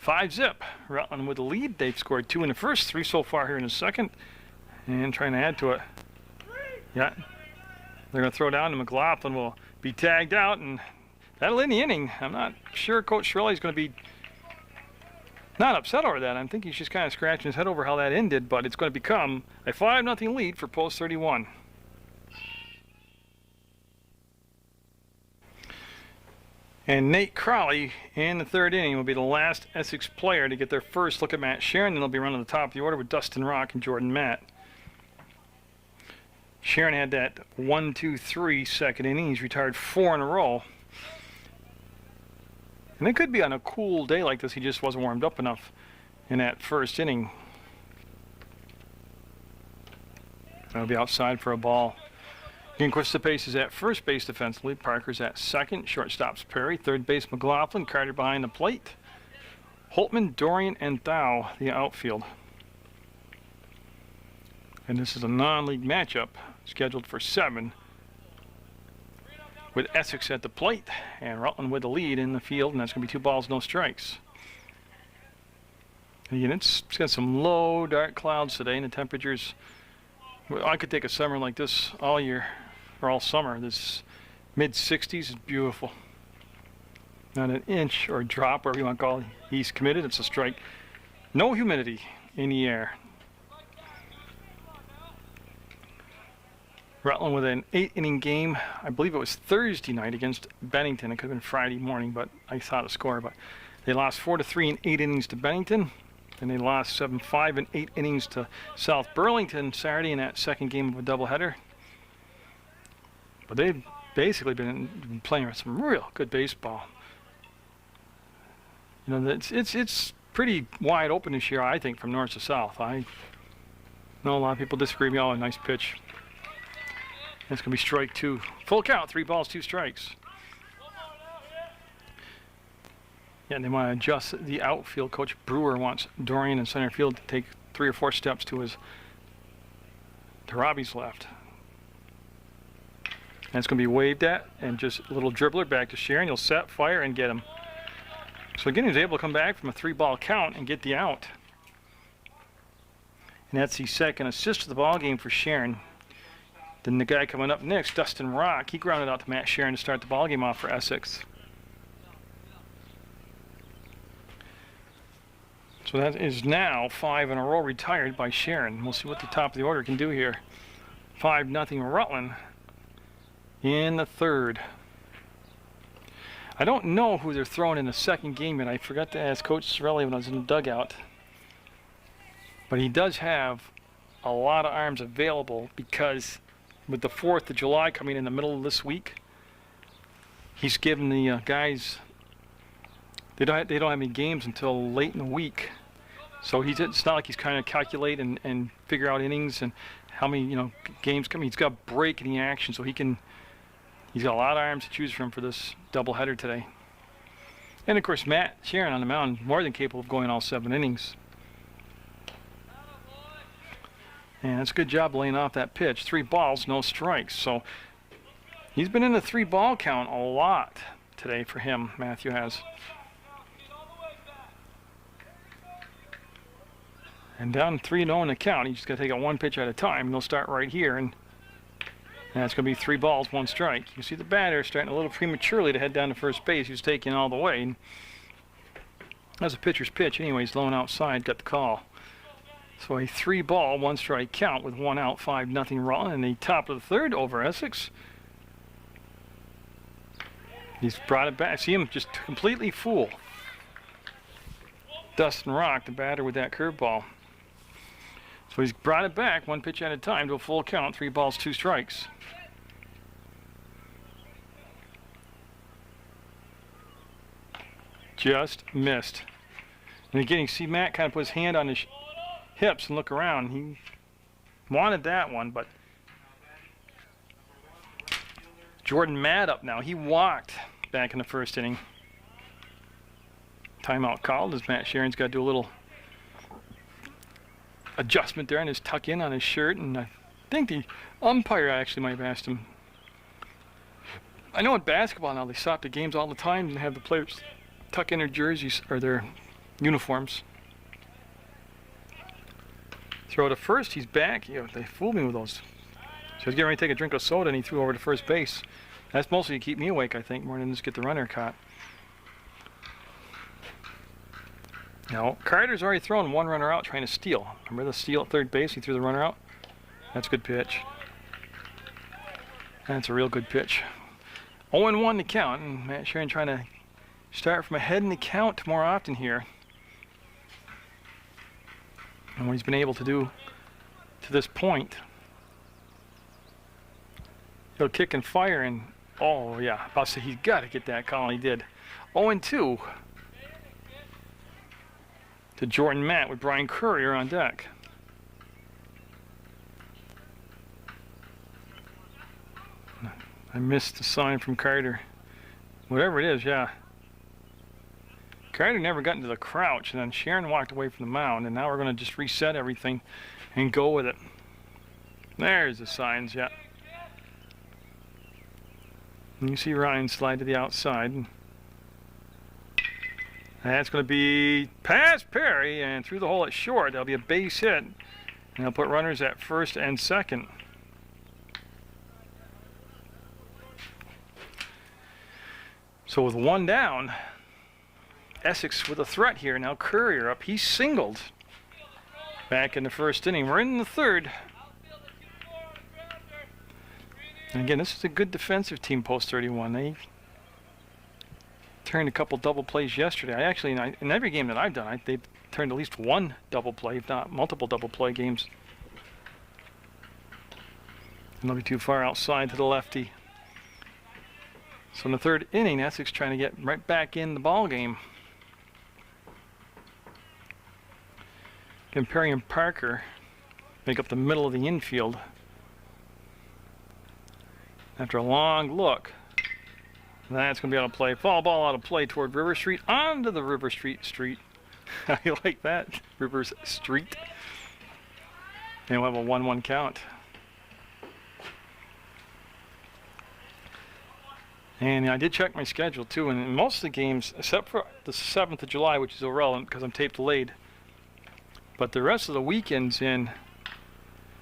5-0. Rutland with the lead. They've scored 2 in the first, 3 so far here in the second, and trying to add to it. Yeah, they're going to throw down, and McLaughlin will be tagged out, and that'll end the inning. I'm not sure Coach Shirley's going to be not upset over that. I think he's just kind of scratching his head over how that ended, but it's going to become a 5-0 lead for Post 31. And Nate Crowley in the 3rd inning will be the last Essex player to get their first look at Matt Sharon. Then they'll be running the top of the order with Dustin Rock and Jordan Matt. Sharon had that 1-2-3 second inning. He's retired 4 in a row. And it could be on a cool day like this, he just wasn't warmed up enough in that first inning. That'll be outside for a ball. Aquistapace is at first base defensively. Parker's at second. Shortstop's Perry. Third base McLaughlin. Carter behind the plate. Holtman, Dorian, and Thau the outfield. And this is a non-league matchup scheduled for 7, with Essex at the plate and Rutland with the lead in the field, and that's going to be 2 balls, no strikes. And again, it's got some low, dark clouds today, and the temperatures, well, I could take a summer like this all year, or all summer. This mid-60s is beautiful. Not an inch or a drop, whatever you want to call it. He's committed, it's a strike. No humidity in the air. Rutland with an 8-inning game. I believe it was Thursday night against Bennington. It could have been Friday morning, but I saw the score. But they lost 4-3 in 8 innings to Bennington, and they lost 7-5 in 8 innings to South Burlington Saturday in that second game of a doubleheader. But they've basically been playing some real good baseball. You know, it's pretty wide open this year, I think, from north to south. I know a lot of people disagree with me. Oh, a nice pitch. It's going to be strike 2. Full count, 3 balls, 2 strikes. Yeah, and they want to adjust the outfield. Coach Brewer wants Dorian in center field to take 3 or 4 steps to Robbie's left. And it's going to be waved at, and just a little dribbler back to Sharon. He'll set, fire, and get him. So again, he was able to come back from a 3-ball count and get the out. And that's the second assist of the ball game for Sharon. Then the guy coming up next, Dustin Rock, he grounded out to Matt Sharon to start the ball game off for Essex. So that is now 5 in a row retired by Sharon. We'll see what the top of the order can do here. 5-0 Rutland in the 3rd. I don't know who they're throwing in the second game yet. I forgot to ask Coach Sorelli when I was in the dugout. But he does have a lot of arms available, because with the 4th of July coming in the middle of this week, he's given the guys, they don't have any games until late in the week. So it's not like he's kind of calculate and figure out innings and how many games coming. He's got a break in the action, so he's got a lot of arms to choose from for this doubleheader today. And of course, Matt Sharon on the mound, more than capable of going all 7 innings. And it's a good job laying off that pitch. 3 balls, no strikes. So he's been in the 3-ball count a lot today for him, Matthew has. And down 3-0 in the count. He's just got to take it 1 pitch at a time. They'll start right here. And it's going to be 3 balls, 1 strike. You see the batter starting a little prematurely to head down to first base. He was taking all the way. And that's a pitcher's pitch. Anyways, low and outside, got the call. So a 3-ball, 1 strike count with 1 out, 5-0 Rutland in the top of the 3rd over Essex. He's brought it back. See him just completely fool Dustin Rock, the batter, with that curveball. So he's brought it back 1 pitch at a time to a full count, 3 balls, 2 strikes. Just missed. And again, you see Matt kind of put his hand on his hips and look around. He wanted that one, but Jordan Matt up now. He walked back in the 1st inning. Timeout called as Matt Sharon's got to do a little adjustment there on his tuck in on his shirt, and I think the umpire actually might have asked him. I know in basketball now they stop the games all the time and have the players tuck in their jerseys or their uniforms. Throw to first, he's back. They fooled me with those. So he's getting ready to take a drink of soda, and he threw over to first base. That's mostly to keep me awake, I think, more than just get the runner caught. Now, Carter's already thrown 1 runner out trying to steal. Remember the steal at 3rd base? He threw the runner out. That's a good pitch. That's a real good pitch. 0-1 to count, and Matt Sharon trying to start from ahead in the count more often here. And what he's been able to do to this point. He'll kick and fire, and oh yeah, about to say he's got to get that call, and he did. 0-2 to Jordan Matt with Brian Courier on deck. I missed the sign from Carter. Whatever it is, yeah. Carter never got into the crouch, and then Sharon walked away from the mound, and now we're going to just reset everything and go with it. There's the signs, yeah. And you see Ryan slide to the outside. That's going to be past Perry and through the hole at short. That'll be a base hit. And they'll put runners at first and second. So with one down, Essex with a threat here. Now Courier up. He's singled back in the first inning. We're in the third. And again, this is a good defensive team, post 31. They turned a couple double plays yesterday. I actually, in every game that I've done, they've turned at least one double play, if not multiple double play games. And they'll be too far outside to the lefty. So in the third inning, Essex trying to get right back in the ball game. Perry and Parker make up the middle of the infield. After a long look, that's going to be out of play. Foul ball out of play toward River Street, onto the River Street. I like that, Rivers Street. And we'll have a 1-1 count. And I did check my schedule too, and in most of the games, except for the 7th of July, which is irrelevant because I'm tape delayed, but the rest of the weekends in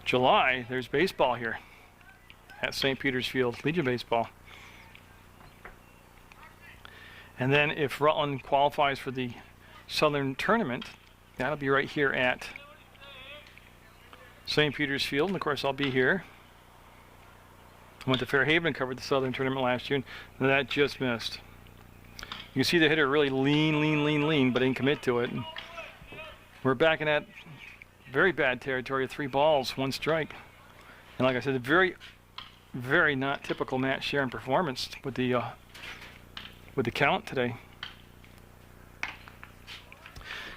July, there's baseball here at St. Peter's Field, Legion Baseball. And then if Rutland qualifies for the Southern Tournament, that'll be right here at St. Peter's Field, and of course I'll be here. I went to Fairhaven and covered the Southern Tournament last year, and that just missed. You can see the hitter really lean, but didn't commit to it. And we're back in that very bad territory of 3 balls, 1 strike. And like I said, a very, very not typical Matt Sharon performance with the count today.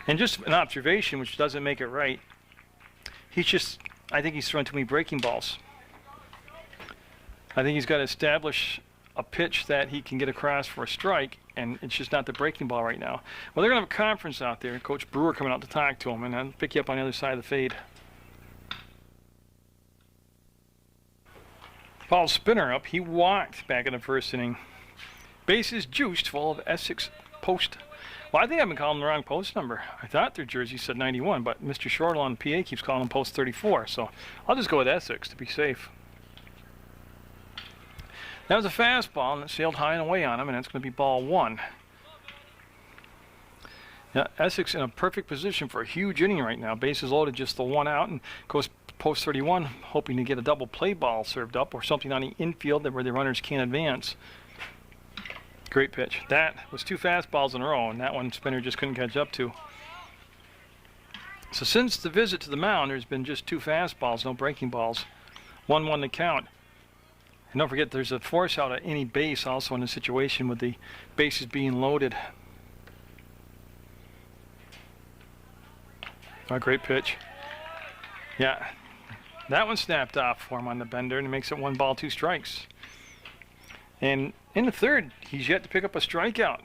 And just an observation, which doesn't make it right. I think he's throwing too many breaking balls. I think he's got to establish a pitch that he can get across for a strike, and it's just not the breaking ball right now. Well, they're going to have a conference out there. Coach Brewer coming out to talk to him, and I'll pick you up on the other side of the fade. Paul Spinner up. He walked back in the first inning. Bases juiced, full of Essex post. Well, I think I've been calling the wrong post number. I thought their jersey said 91, but Mr. Shortle on PA keeps calling them post 34, so I'll just go with Essex to be safe. That was a fastball, and it sailed high and away on him, and that's going to be ball 1. Yeah, Essex in a perfect position for a huge inning right now. Bases loaded, just the 1 out, and goes post 31, hoping to get a double play ball served up or something on the infield where the runners can't advance. Great pitch. That was 2 fastballs in a row, and that one Spinner just couldn't catch up to. So since the visit to the mound, there's been just 2 fastballs, no breaking balls. 1-1 to count. And don't forget, there's a force out at any base also in the situation with the bases being loaded. Oh, great pitch. Yeah, that one snapped off for him on the bender, and it makes it 1 ball, 2 strikes. And in the third, he's yet to pick up a strikeout.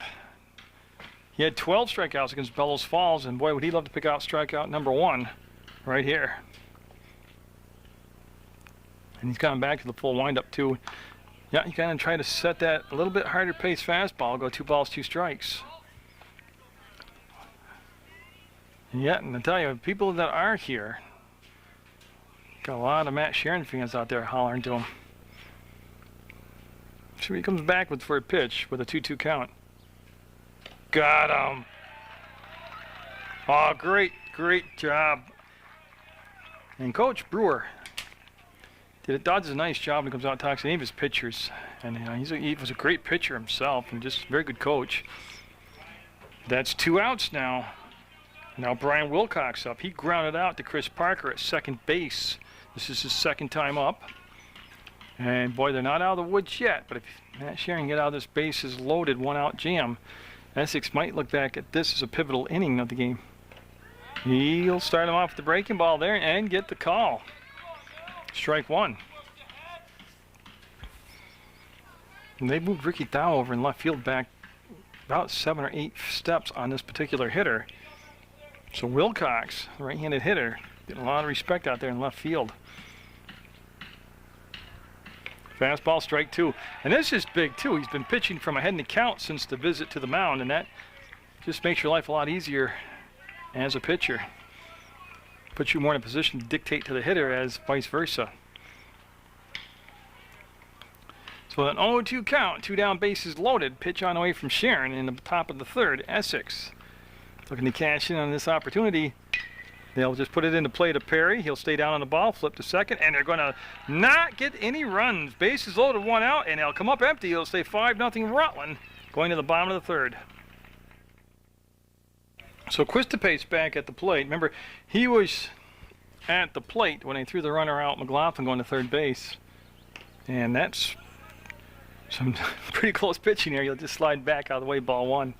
He had 12 strikeouts against Bellows Falls, and boy, would he love to pick out strikeout number 1 right here. And he's coming back to the full windup too. Yeah, you kind of try to set that a little bit harder pace fastball, go 2 balls, 2 strikes. And yet, and I tell you, people that are here, got a lot of Matt Sharon fans out there hollering to him. So he comes back for a pitch with a 2-2 count. Got him. Oh, great job. And Coach Brewer does a nice job when he comes out and talks to any of his pitchers. And he was a great pitcher himself and just a very good coach. That's 2 outs now. Now Brian Wilcox up. He grounded out to Chris Parker at second base. This is his 2nd time up. And boy, they're not out of the woods yet. But if Matt Sharon can get out of this bases loaded 1-out jam, Essex might look back at this as a pivotal inning of the game. He'll start him off with the breaking ball there and get the call. Strike 1. And they moved Ricky Thau over in left field back about 7 or 8 steps on this particular hitter. So Wilcox, the right-handed hitter, getting a lot of respect out there in left field. Fastball, strike 2. And this is big, too. He's been pitching from ahead in the count since the visit to the mound, and that just makes your life a lot easier as a pitcher. Puts you more in a position to dictate to the hitter as vice versa. So an 0-2 count, 2 down, bases loaded. Pitch on the way from Sharon in the top of the third. Essex looking to cash in on this opportunity. They'll just put it into play to Perry. He'll stay down on the ball, flip to second, and they're going to not get any runs. Bases loaded, 1 out, and they'll come up empty. It'll stay 5-0 Rutland going to the bottom of the third. So Quistapate's back at the plate. Remember, he was at the plate when they threw the runner out, McLaughlin going to third base. And that's some pretty close pitching here. You'll just slide back out of the way, ball 1.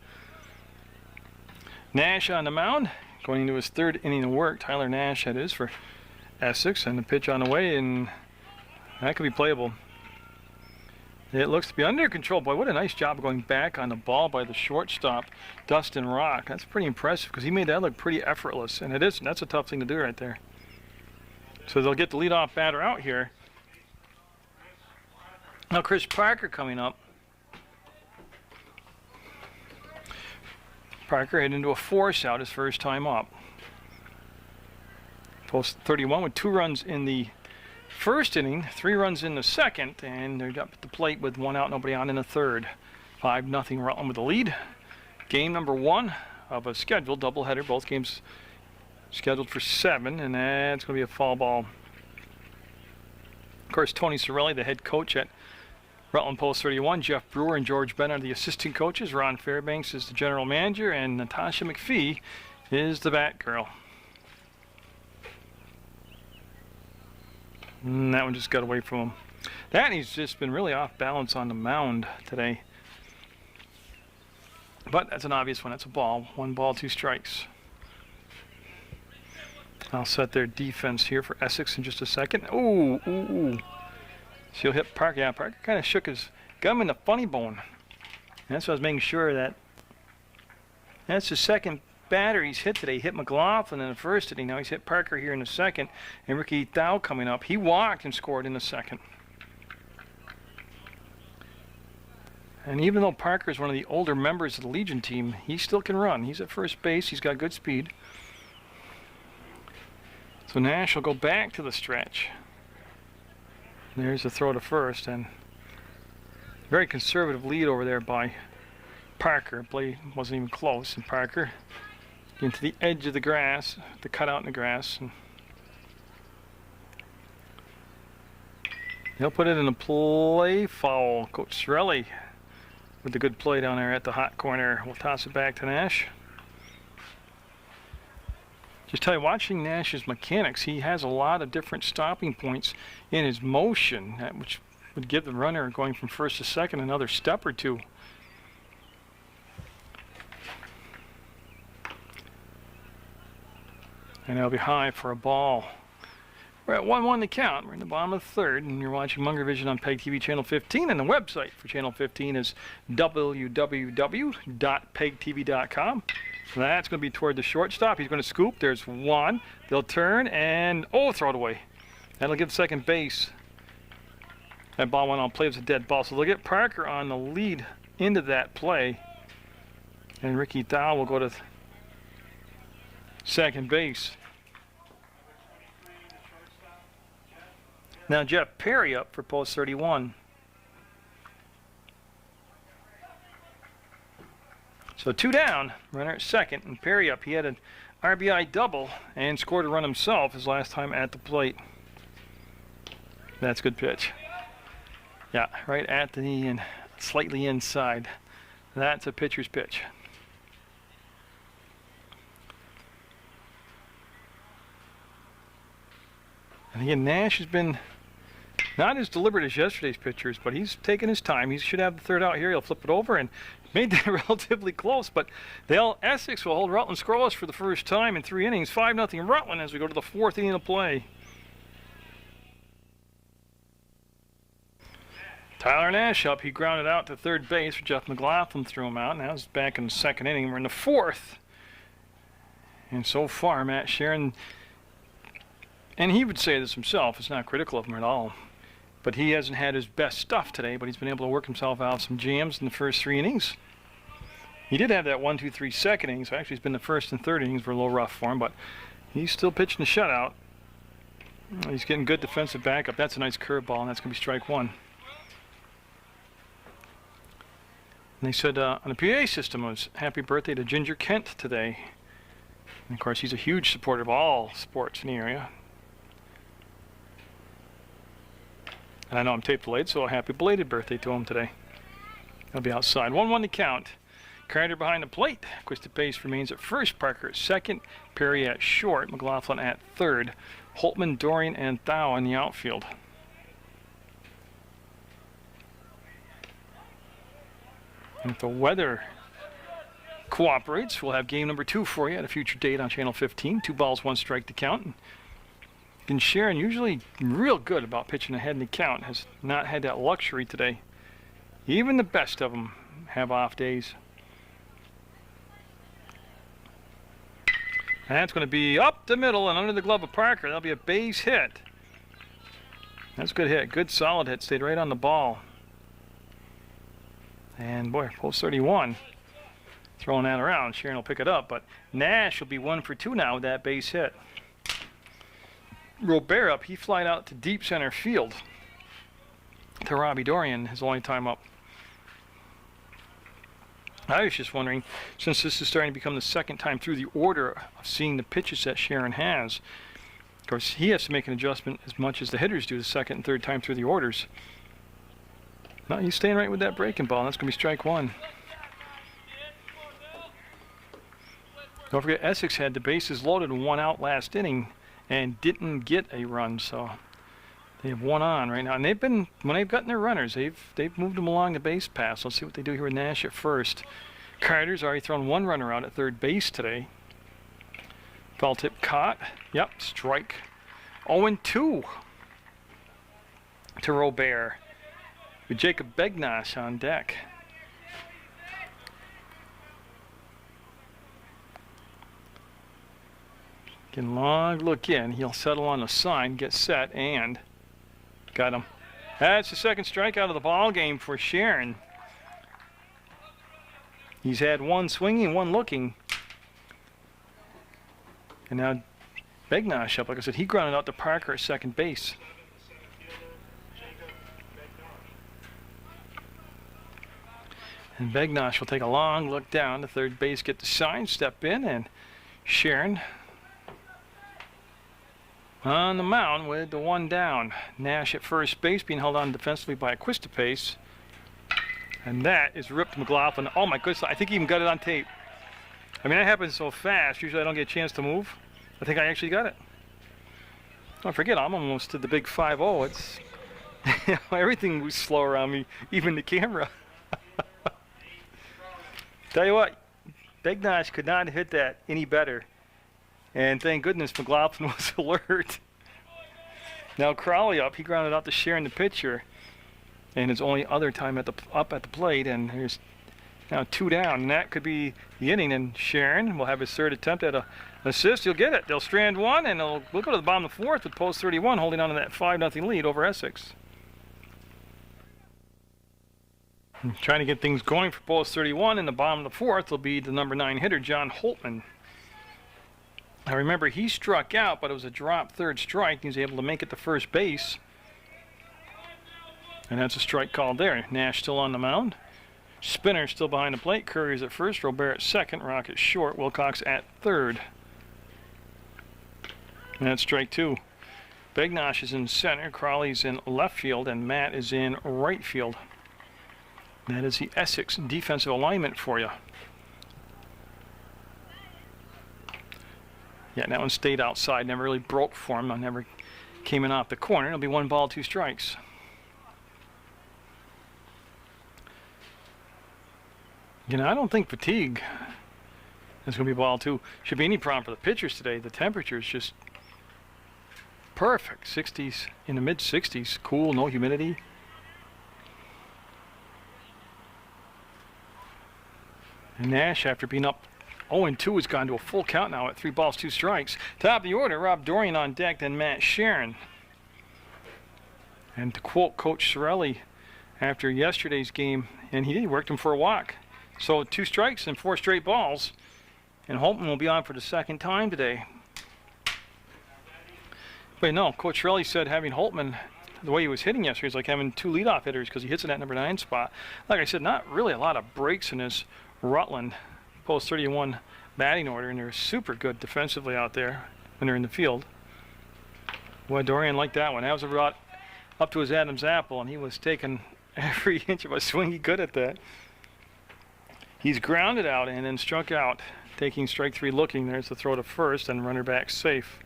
Nash on the mound, going into his third inning of work. Tyler Nash, that is, for Essex, and the pitch on the way, and that could be playable. It looks to be under control. Boy, what a nice job of going back on the ball by the shortstop, Dustin Rock. That's pretty impressive because he made that look pretty effortless, and it is. And that's a tough thing to do right there. So they'll get the leadoff batter out here. Now Chris Parker coming up. Parker headed into a force out his first time up. Post 31 with 2 runs in the first inning, 3 runs in the second, and they're up at the plate with 1 out, nobody on in the third. 5-0 Rutland with the lead. Game number 1 of a scheduled doubleheader. Both games scheduled for 7, and that's going to be a foul ball. Of course, Tony Sorelli, the head coach at Rutland Post 31, Jeff Brewer and George Bennett are the assistant coaches. Ron Fairbanks is the general manager, and Natasha McPhee is the bat girl. And that one just got away from him. That, he's just been really off balance on the mound today. But that's an obvious one. That's a ball. 1 ball, 2 strikes. I'll set their defense here for Essex in just a second. Ooh, ooh, ooh. She'll hit Parker. Yeah, Parker kind of shook his gum in the funny bone. And that's what I was making sure that. That's the second batter he's hit today. He hit McLaughlin in the first inning. Now he's hit Parker here in the second. And Ricky Thau coming up. He walked and scored in the second. And even though Parker is one of the older members of the Legion team, he still can run. He's at first base. He's got good speed. So Nash will go back to the stretch. There's the throw to first, and very conservative lead over there by Parker. Play wasn't even close, and Parker into the edge of the grass, the cutout in the grass. And he'll put it in a play foul. Coach Sorelli with the good play down there at the hot corner. We'll toss it back to Nash. Just tell you, watching Nash's mechanics, he has a lot of different stopping points in his motion, which would give the runner going from first to second another step or two. And that'll be high for a ball. We're at 1-1 the count. We're in the bottom of the third, and you're watching Munger Vision on PEGTV Channel 15, and the website for Channel 15 is www.pegtv.com. So that's going to be toward the shortstop. He's going to scoop. There's 1. They'll turn and, oh, throw it away. That'll give second base. That ball went on play. It was a dead ball. So they'll get Parker on the lead into that play. And Ricky Thau will go to second base. Now Jeff Perry up for post 31. So 2 down, runner at second, and Perry up. He had an RBI double and scored a run himself his last time at the plate. That's a good pitch. Yeah, right at the knee and slightly inside. That's a pitcher's pitch. And again, Nash has been not as deliberate as yesterday's pitchers, but he's taken his time. He should have the third out here. He'll flip it over and made that relatively close, but Essex will hold Rutland scoreless for the first time in 3 innings. 5-0 Rutland as we go to the 4th inning of play. Tyler Nash up. He grounded out to third base. Jeff McLaughlin threw him out. Now he's back in the 2nd inning. We're in the 4th. And so far, Matt Sharon, and he would say this himself, it's not critical of him at all. But he hasn't had his best stuff today, but he's been able to work himself out of some jams in the first 3 innings. He did have that 1-2-3 second inning, so actually it's been the first and third innings were a little rough for him, but he's still pitching the shutout. He's getting good defensive backup. That's a nice curveball, and that's going to be strike 1. And they said on the PA system it was happy birthday to Ginger Kent today. And of course, he's a huge supporter of all sports in the area. And I know I'm tape delayed, so a happy belated birthday to him today. He'll be outside. 1-1 to count. Carter behind the plate. Quista Pace remains at first. Parker at second. Perry at short. McLaughlin at third. Holtman, Dorian, and Thau in the outfield. And if the weather cooperates, we'll have game number 2 for you at a future date on Channel 15. 2 balls, 1 strike to count. And Sharon, usually real good about pitching ahead in the count, has not had that luxury today. Even the best of them have off days. And that's going to be up the middle and under the glove of Parker. That'll be a base hit. That's a good hit. Good solid hit. Stayed right on the ball. And boy, post 31. Throwing that around. Sharon will pick it up. But Nash will be 1 for 2 now with that base hit. Robert up. He flied out to deep center field. To Robbie Dorian, his only time up. I was just wondering, since this is starting to become the second time through the order of seeing the pitches that Sharon has, of course, he has to make an adjustment as much as the hitters do the second and third time through the orders. No, he's staying right with that breaking ball. That's going to be strike 1. Don't forget, Essex had the bases loaded and 1 out last inning and didn't get a run, so they have 1 on right now. And they've been, when they've gotten their runners, they've moved them along the base pass. Let's see what they do here with Nash at first. Carter's already thrown 1 runner out at third base today. Foul tip caught. Yep, strike. 0-2 to Robert with Jacob Begnash on deck. Getting a long look in. He'll settle on the sign, get set, and got him. That's the second strikeout of the ball game for Sharon. He's had 1 swinging and 1 looking. And now Begnash up. Like I said, he grounded out to Parker at second base. And Begnash will take a long look down to third base, get the sign, step in, and Sharon on the mound with the 1 down. Nash at first base being held on defensively by Quista Pace. And that is ripped McLaughlin. Oh my goodness, I think he even got it on tape. I mean, that happens so fast. Usually I don't get a chance to move. I think I actually got it. Don't forget, I'm almost to the big 5-0. It's everything was slow around me, even the camera. Tell you what, Begnash could not hit that any better. And thank goodness McLaughlin was alert. Now Crowley up. He grounded out to Sharon, the pitcher. And his only other time up at the plate. And here's now 2 down. And that could be the inning. And Sharon will have his 3rd attempt at an assist. He'll get it. They'll strand 1. And we'll go to the bottom of the 4th with post 31 holding on to that 5-0 lead over Essex. And trying to get things going for post 31. In the bottom of the 4th will be the number 9 hitter, John Holtman. Now remember, he struck out, but it was a drop 3rd strike. He was able to make it to first base. And that's a strike called there. Nash still on the mound. Spinner still behind the plate. Curry's at first. Robert at second. Rocket short. Wilcox at 3rd. And that's strike 2. Begnash is in center. Crawley's in left field. And Matt is in right field. That is the Essex defensive alignment for you. Yeah, that one stayed outside, never really broke for him. I never came in off the corner. It'll be 1 ball, 2 strikes. You know, I don't think fatigue is going to be ball 2. Should be any problem for the pitchers today. The temperature is just perfect. 60s, in the mid-60s. Cool, no humidity. And Nash, after being up 0-2, has gone to a full count now at 3 balls, 2 strikes. Top of the order, Rob Dorian on deck, then Matt Sharon. And to quote Coach Sorelli after yesterday's game, and he worked him for a walk. So 2 strikes and 4 straight balls. And Holtman will be on for the 2nd time today. But no, Coach Sorelli said having Holtman, the way he was hitting yesterday, is like having 2 leadoff hitters because he hits in that number 9 spot. Like I said, not really a lot of breaks in this Rutland post 31 batting order, and they're super good defensively out there when they're in the field. Boy, Dorian liked that one. That was about up to his Adam's apple, and he was taking every inch of a swing he could at that. He's grounded out and then struck out, taking strike 3 looking. There's the throw to first and runner back safe.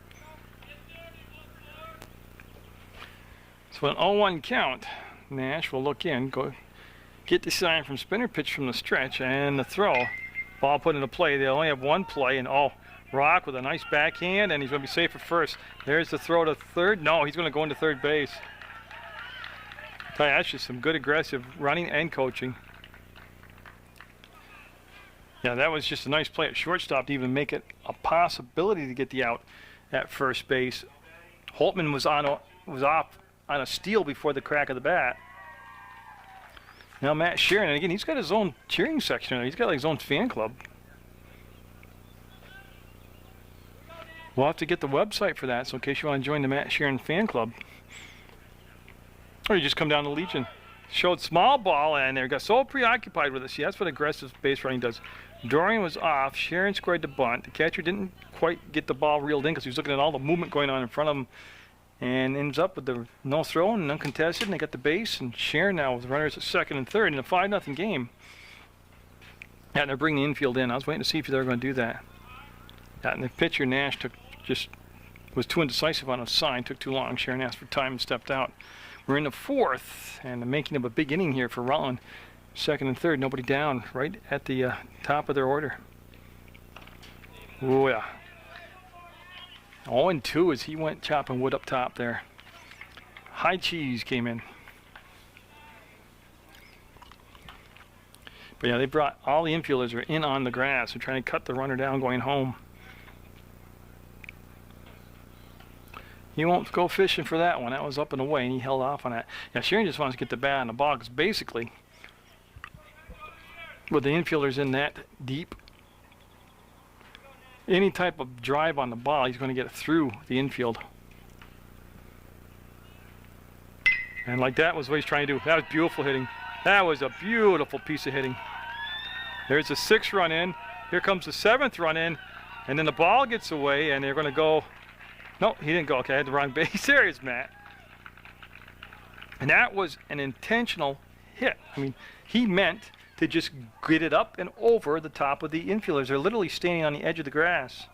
So an 0-1 count. Nash will look in, go get the sign from Spinner, pitch from the stretch, and the throw. Ball put into play. They only have 1 play, and Rock with a nice backhand, and he's going to be safe at first. There's the throw to third. No, he's going to go into third base. That's just some good aggressive running and coaching. Yeah, that was just a nice play at shortstop to even make it a possibility to get the out at first base. Holtman was off on a steal before the crack of the bat. Now Matt Sharon, and again, he's got his own cheering section. He's got like his own fan club. We'll have to get the website for that, so in case you want to join the Matt Sharon fan club. Or you just come down to Legion. Showed small ball, and they got so preoccupied with it. See, that's what aggressive base running does. Dorian was off. Sharon scored the bunt. The catcher didn't quite get the ball reeled in because he was looking at all the movement going on in front of him. And ends up with the no throw and uncontested, and they got the base. And Sharon now with runners at 2nd and 3rd in a 5-0 game. Yeah, and they're bringing the infield in. I was waiting to see if they were going to do that. Yeah, and the pitcher Nash was too indecisive on a sign. Took too long. Sharon asked for time and stepped out. We're in the 4th, and the making of a big inning here for Rutland. 2nd and 3rd, nobody down, right at the top of their order. Oh yeah. 0-2 as he went chopping wood up top there. High Cheese came in. But yeah, they brought all the infielders are in on the grass. They're trying to cut the runner down going home. He won't go fishing for that one. That was up and away, and he held off on that. Yeah, Sharon just wants to get the bat on the ball because basically, with the infielders in that deep, any type of drive on the ball, he's going to get it through the infield. And like that was what he's trying to do. That was beautiful hitting. That was a beautiful piece of hitting. There's a 6th run in. Here comes the 7th run in. And then the ball gets away, and they're going to go. No, he didn't go. Okay, I had the wrong base. There is Matt. And that was an intentional hit. I mean, he meant to just get it up and over the top of the infielders. They're literally standing on the edge of the grass.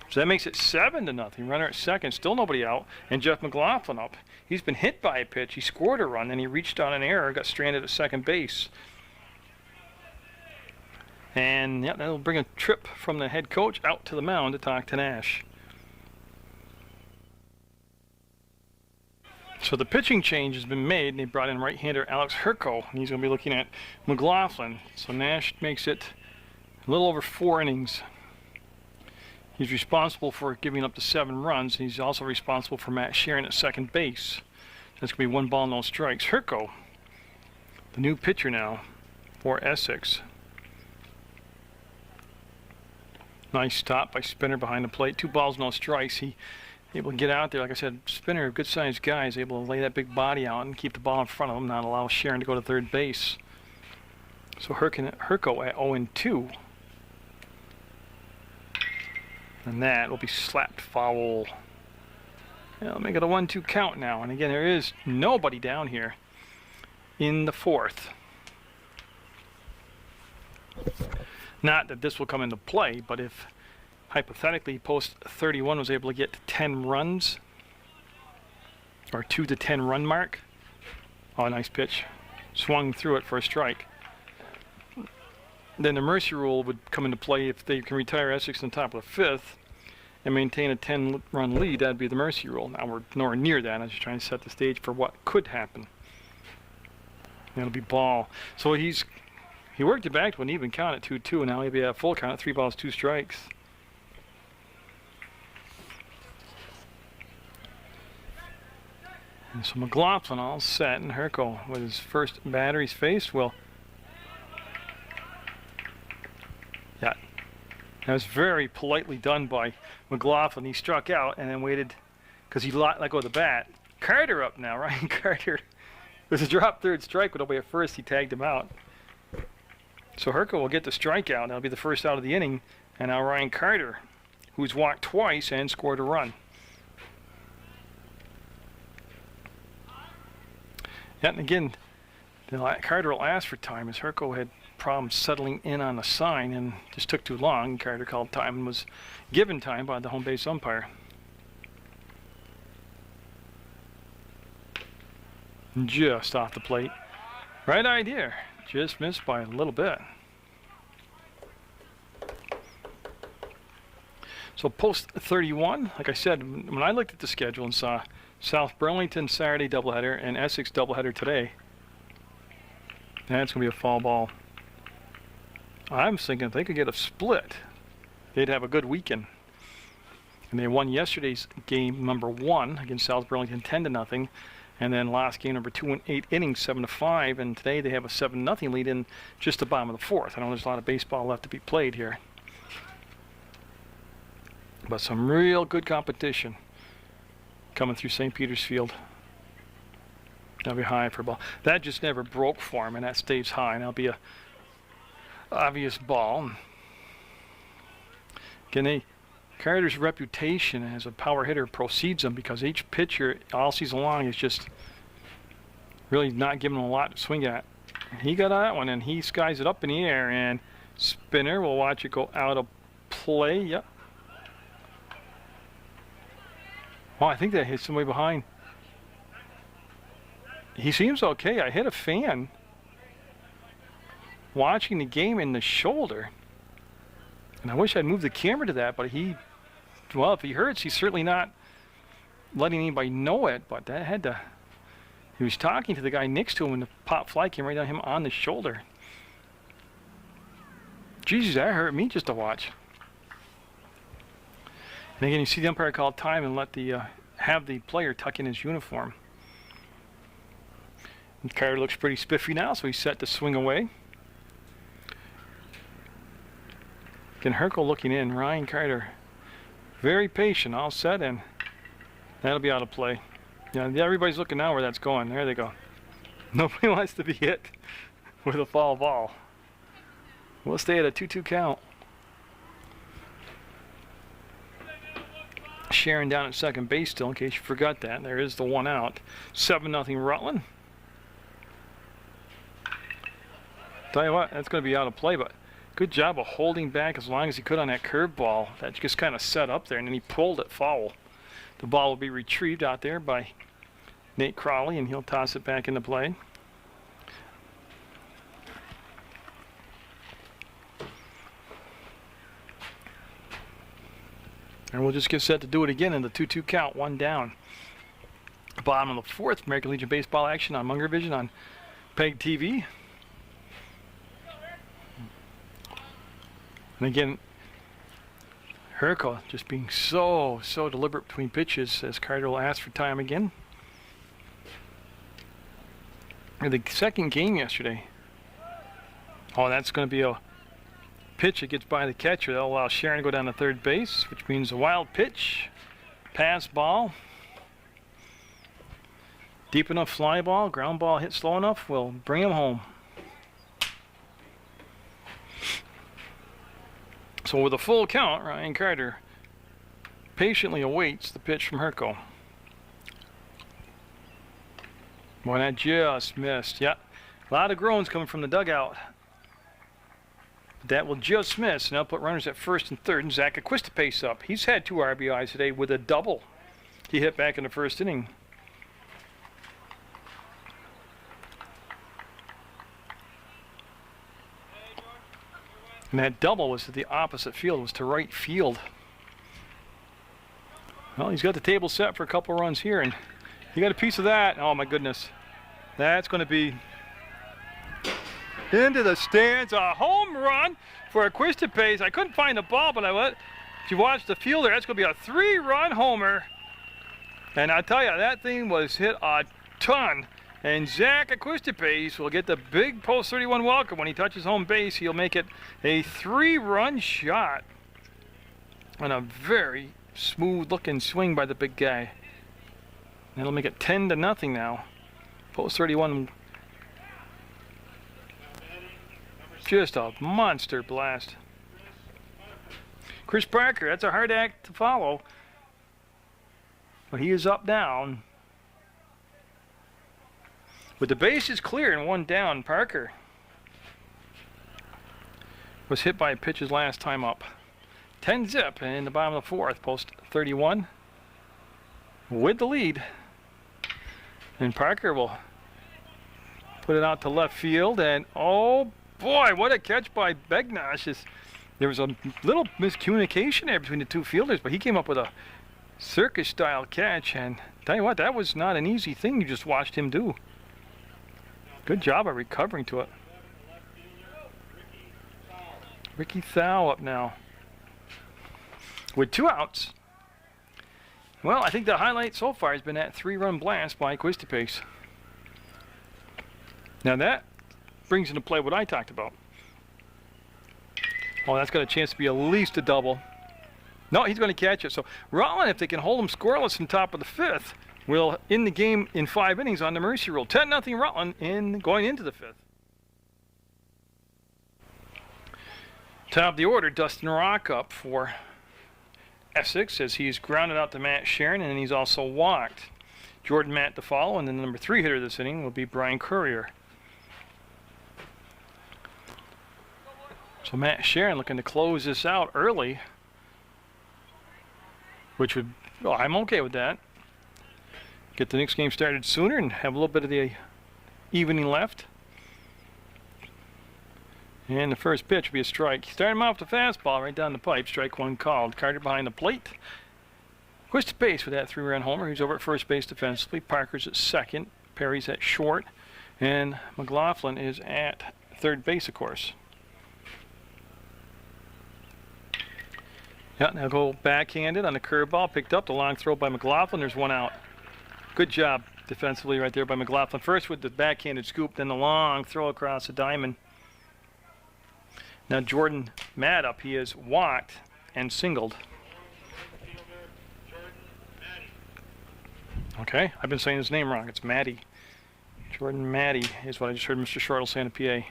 So that makes it 7-0. Runner at 2nd, still nobody out, and Jeff McLaughlin up. He's been hit by a pitch. He scored a run, then he reached on an error, got stranded at 2nd base. And yeah, that'll bring a trip from the head coach out to the mound to talk to Nash. So the pitching change has been made, and they brought in right-hander Alex Herco, and he's going to be looking at McLaughlin. So Nash makes it a little over 4 innings. He's responsible for giving up the 7 runs. He's also responsible for Matt Sharon at 2nd base. That's going to be 1 ball, no strikes. Herco, the new pitcher now for Essex. Nice stop by Spinner behind the plate. 2 balls, no strikes. He able to get out there. Like I said, Spinner, a good-sized guy, is able to lay that big body out and keep the ball in front of him, not allow Sharon to go to 3rd base. So Herco at 0-2. And that will be slapped foul. Yeah, I'll make it a 1-2 count now. And again, there is nobody down here in the 4th. Not that this will come into play, but if hypothetically post 31 was able to get to 10 runs, or 2 to 10 run mark. Oh, nice pitch. Swung through it for a strike. Then the mercy rule would come into play if they can retire Essex on top of the 5th and maintain a 10-run lead. That'd be the mercy rule. Now we're nowhere near that. I'm just trying to set the stage for what could happen. It'll be ball. So he worked it back to an even count at 2-2, and now he'll be at a full count at 3 balls, 2 strikes. And so McLaughlin all set, and Herco with his first batteries faced will. Yeah, that was very politely done by McLaughlin. He struck out and then waited because he let go of the bat. Carter up now, Ryan Carter. There's a drop third strike with nobody at first. He tagged him out. So Herco will get the strikeout. That'll be the first out of the inning. And now Ryan Carter, who's walked twice and scored a run. Yeah, and again, Carter will ask for time as Herco had problems settling in on the sign and just took too long. Carter called time and was given time by the home base umpire. Just off the plate. Right idea. Just missed by a little bit. So post 31, like I said, when I looked at the schedule and saw South Burlington Saturday doubleheader and Essex doubleheader today, that's going to be a foul ball. I'm thinking if they could get a split, they'd have a good weekend. And they won yesterday's game number 1 against South Burlington 10-0, and then last game number 2 in 8 innings 7-5, and today they have a 7-0 lead in just the bottom of the 4th. I know there's a lot of baseball left to be played here, but some real good competition coming through St. Peter's Field. That'll be high for a ball. That just never broke for him, and that stays high, and that'll be a obvious ball. Again, Carter's reputation as a power hitter precedes him because each pitcher all season long is just really not giving him a lot to swing at. He got that one, and he skies it up in the air, and spinner, we'll watch it go out of play. Yep. Oh, I think that hit somebody behind. He seems okay. I hit a fan watching the game in the shoulder. And I wish I'd moved the camera to that, but well, if he hurts, he's certainly not letting anybody know it, but that had to, he was talking to the guy next to him and the pop fly came right on him on the shoulder. Jesus, that hurt me just to watch. And again, you see the umpire call time and let the have the player tuck in his uniform. And Carter looks pretty spiffy now, so he's set to swing away. Again, Herco looking in. Ryan Carter, very patient, all set, and that'll be out of play. Yeah, everybody's looking now where that's going. There they go. Nobody wants to be hit with a foul ball. We'll stay at a 2-2 count. Sharon down at second base still, in case you forgot that. There is the one out. 7-0 Rutland. Tell you what, that's going to be out of play, but good job of holding back as long as he could on that curveball. That just kind of set up there, and then he pulled it foul. The ball will be retrieved out there by Nate Crowley, and he'll toss it back into play. And we'll just get set to do it again in the 2-2 count, one down. Bottom of the 4th, American Legion Baseball action on Munger Vision on PEGTV. And again, Herco just being so deliberate between pitches as Carter will ask for time again. And the second game yesterday. Oh, that's going to be a pitch that gets by the catcher. That'll allow Sharon to go down to third base, which means a wild pitch, pass ball, deep enough fly ball, ground ball hit slow enough will bring him home. So with a full count, Ryan Carter patiently awaits the pitch from Herco. Boy, that just missed. Yeah, a lot of groans coming from the dugout. That will just miss, and they'll put runners at first and third, and Zach Aquistapace up. He's had 2 RBIs today with a double he hit back in the first inning. And that double was to the opposite field, was to right field. Well, he's got the table set for a couple runs here, and he got a piece of that. Oh my goodness. That's going to be into the stands, a home run for Aquistapace. I couldn't find the ball, but if you watch the fielder, that's going to be a 3-run homer And I tell you, that thing was hit a ton. And Zach Aquistapes will get the big post 31 welcome. When he touches home base, he'll make it a 3-run shot. And a very smooth looking swing by the big guy. That'll make it 10-0 now. Post 31. Just a monster blast. Chris Parker, that's a hard act to follow. But he is up down. With the bases clear and 1 down, Parker was hit by a pitch his last time up. 10-zip in the bottom of the 4th, post 31 with the lead. And Parker will put it out to left field, and oh boy, what a catch by Begnash. There was a little miscommunication there between the two fielders, but he came up with a circus-style catch, and tell you what, that was not an easy thing you just watched him do. Good job of recovering to it. Ricky Thau up now with 2 outs. Well, I think the highlight so far has been that 3-run blast by Aquistapes. Now that brings into play what I talked about. Oh, that's got a chance to be at least a double. No, he's going to catch it. So Rutland, if they can hold him scoreless in top of the 5th, will end the game in 5 innings on the mercy rule. 10-0 Rutland going into the 5th. Top of the order, Dustin Rock up for Essex as he's grounded out to Matt Sharon, and he's also walked. Jordan Matt to follow, and then the number 3 hitter this inning will be Brian Courier. So Matt Sharon looking to close this out early, which would, well, I'm okay with that. Get the next game started sooner and have a little bit of the evening left. And the first pitch will be a strike. Start him off the fastball right down the pipe. Strike 1 called. Carter behind the plate. Aquistapes with that 3-run homer. He's over at first base defensively. Parker's at second. Perry's at short. And McLaughlin is at third base, of course. Yeah, now go backhanded on the curveball. Picked up the long throw by McLaughlin. There's 1 out. Good job defensively right there by McLaughlin. First with the backhanded scoop, then the long throw across the diamond. Now Jordan Matt up, he is walked and singled. Okay, I've been saying his name wrong. It's Matty. Jordan Matty is what I just heard Mr. Shortle say in the PA.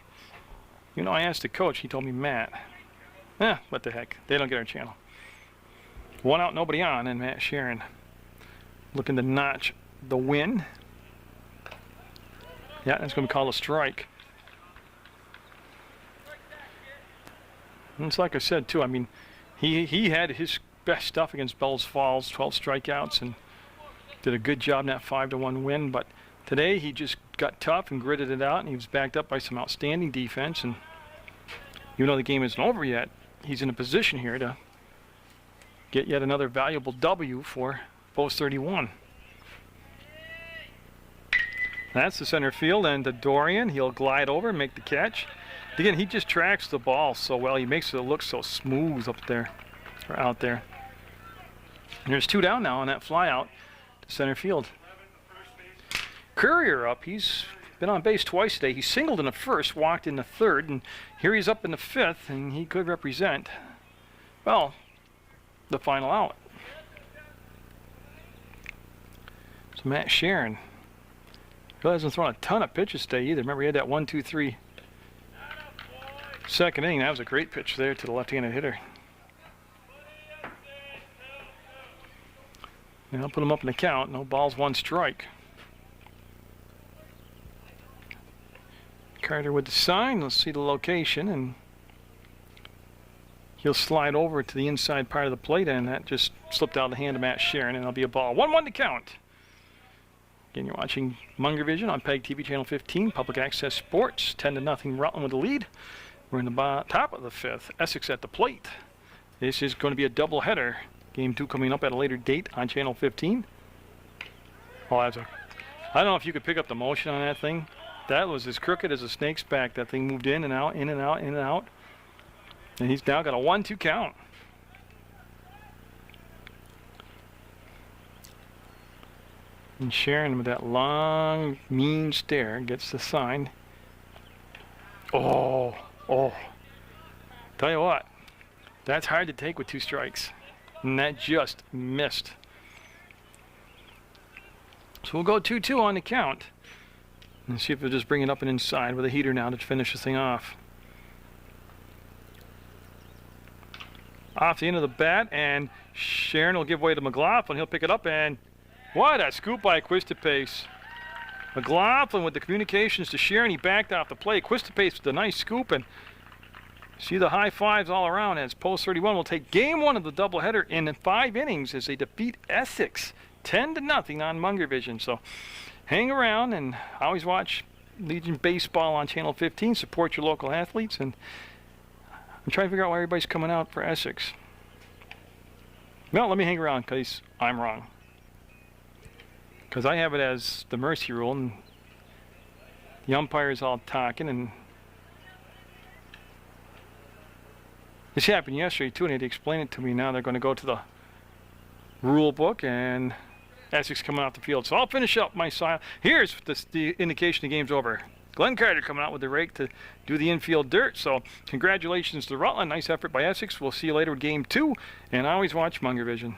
You know, I asked the coach, he told me Matt. What the heck, they don't get our channel. 1 out, nobody on, and Matt Sharon looking to notch the win. Yeah, that's going to be called a strike. And it's like I said, too, I mean, he had his best stuff against Bells Falls, 12 strikeouts, and did a good job in that 5-1 win. But today he just got tough and gritted it out, and he was backed up by some outstanding defense. And even though the game isn't over yet, he's in a position here to get yet another valuable W for post 31. That's the center field, and to Dorian, he'll glide over and make the catch. Again, he just tracks the ball so well. He makes it look so smooth up there, or out there. And there's 2 down now on that fly out to center field. Courier up. He's been on base twice today. He singled in the 1st, walked in the 3rd, and here he's up in the 5th, and he could represent, well, the final out. So Matt Sharon really hasn't thrown a ton of pitches today either. Remember, he had that 1-2-3 second inning. That was a great pitch there to the left-handed hitter. Now put him up in the count. No balls, 1 strike. Carter with the sign. Let's see the location, and he'll slide over to the inside part of the plate, and that just slipped out of the hand of Matt Sharon, and it'll be a ball. 1-1 to count. Again, you're watching Munger Vision on PEGTV Channel 15, Public Access Sports. 10-0 Rutland with the lead. We're in the top of the 5th. Essex at the plate. This is going to be a doubleheader. Game 2 coming up at a later date on Channel 15. Oh, I don't know if you could pick up the motion on that thing. That was as crooked as a snake's back. That thing moved in and out, in and out, in and out. And he's now got a 1-2 count. And Sharon, with that long, mean stare, gets the sign. Oh. Tell you what, that's hard to take with 2 strikes. And that just missed. So we'll go 2-2 on the count. And see if we'll just bring it up and inside with a heater now to finish this thing off. Off the end of the bat, and Sharon will give way to McLaughlin. He'll pick it up, and what a scoop by Quistapace. McLaughlin with the communications to Sharon. He backed off the play. Quistapace with a nice scoop, and see the high fives all around as Post 31 will take game 1 of the doubleheader in 5 innings as they defeat Essex 10-0 on Munger Vision. So hang around and always watch Legion Baseball on Channel 15. Support your local athletes, and I'm trying to figure out why everybody's coming out for Essex. Well, let me hang around because I'm wrong. Because I have it as the mercy rule, and the umpire's all talking, and this happened yesterday too, and they had to explain it to me. Now they're going to go to the rule book, and Essex coming off the field. So I'll finish up my side. Here's the indication the game's over. Glenn Carter coming out with the rake to do the infield dirt. So congratulations to Rutland. Nice effort by Essex. We'll see you later with game 2, and I always watch Munger Vision.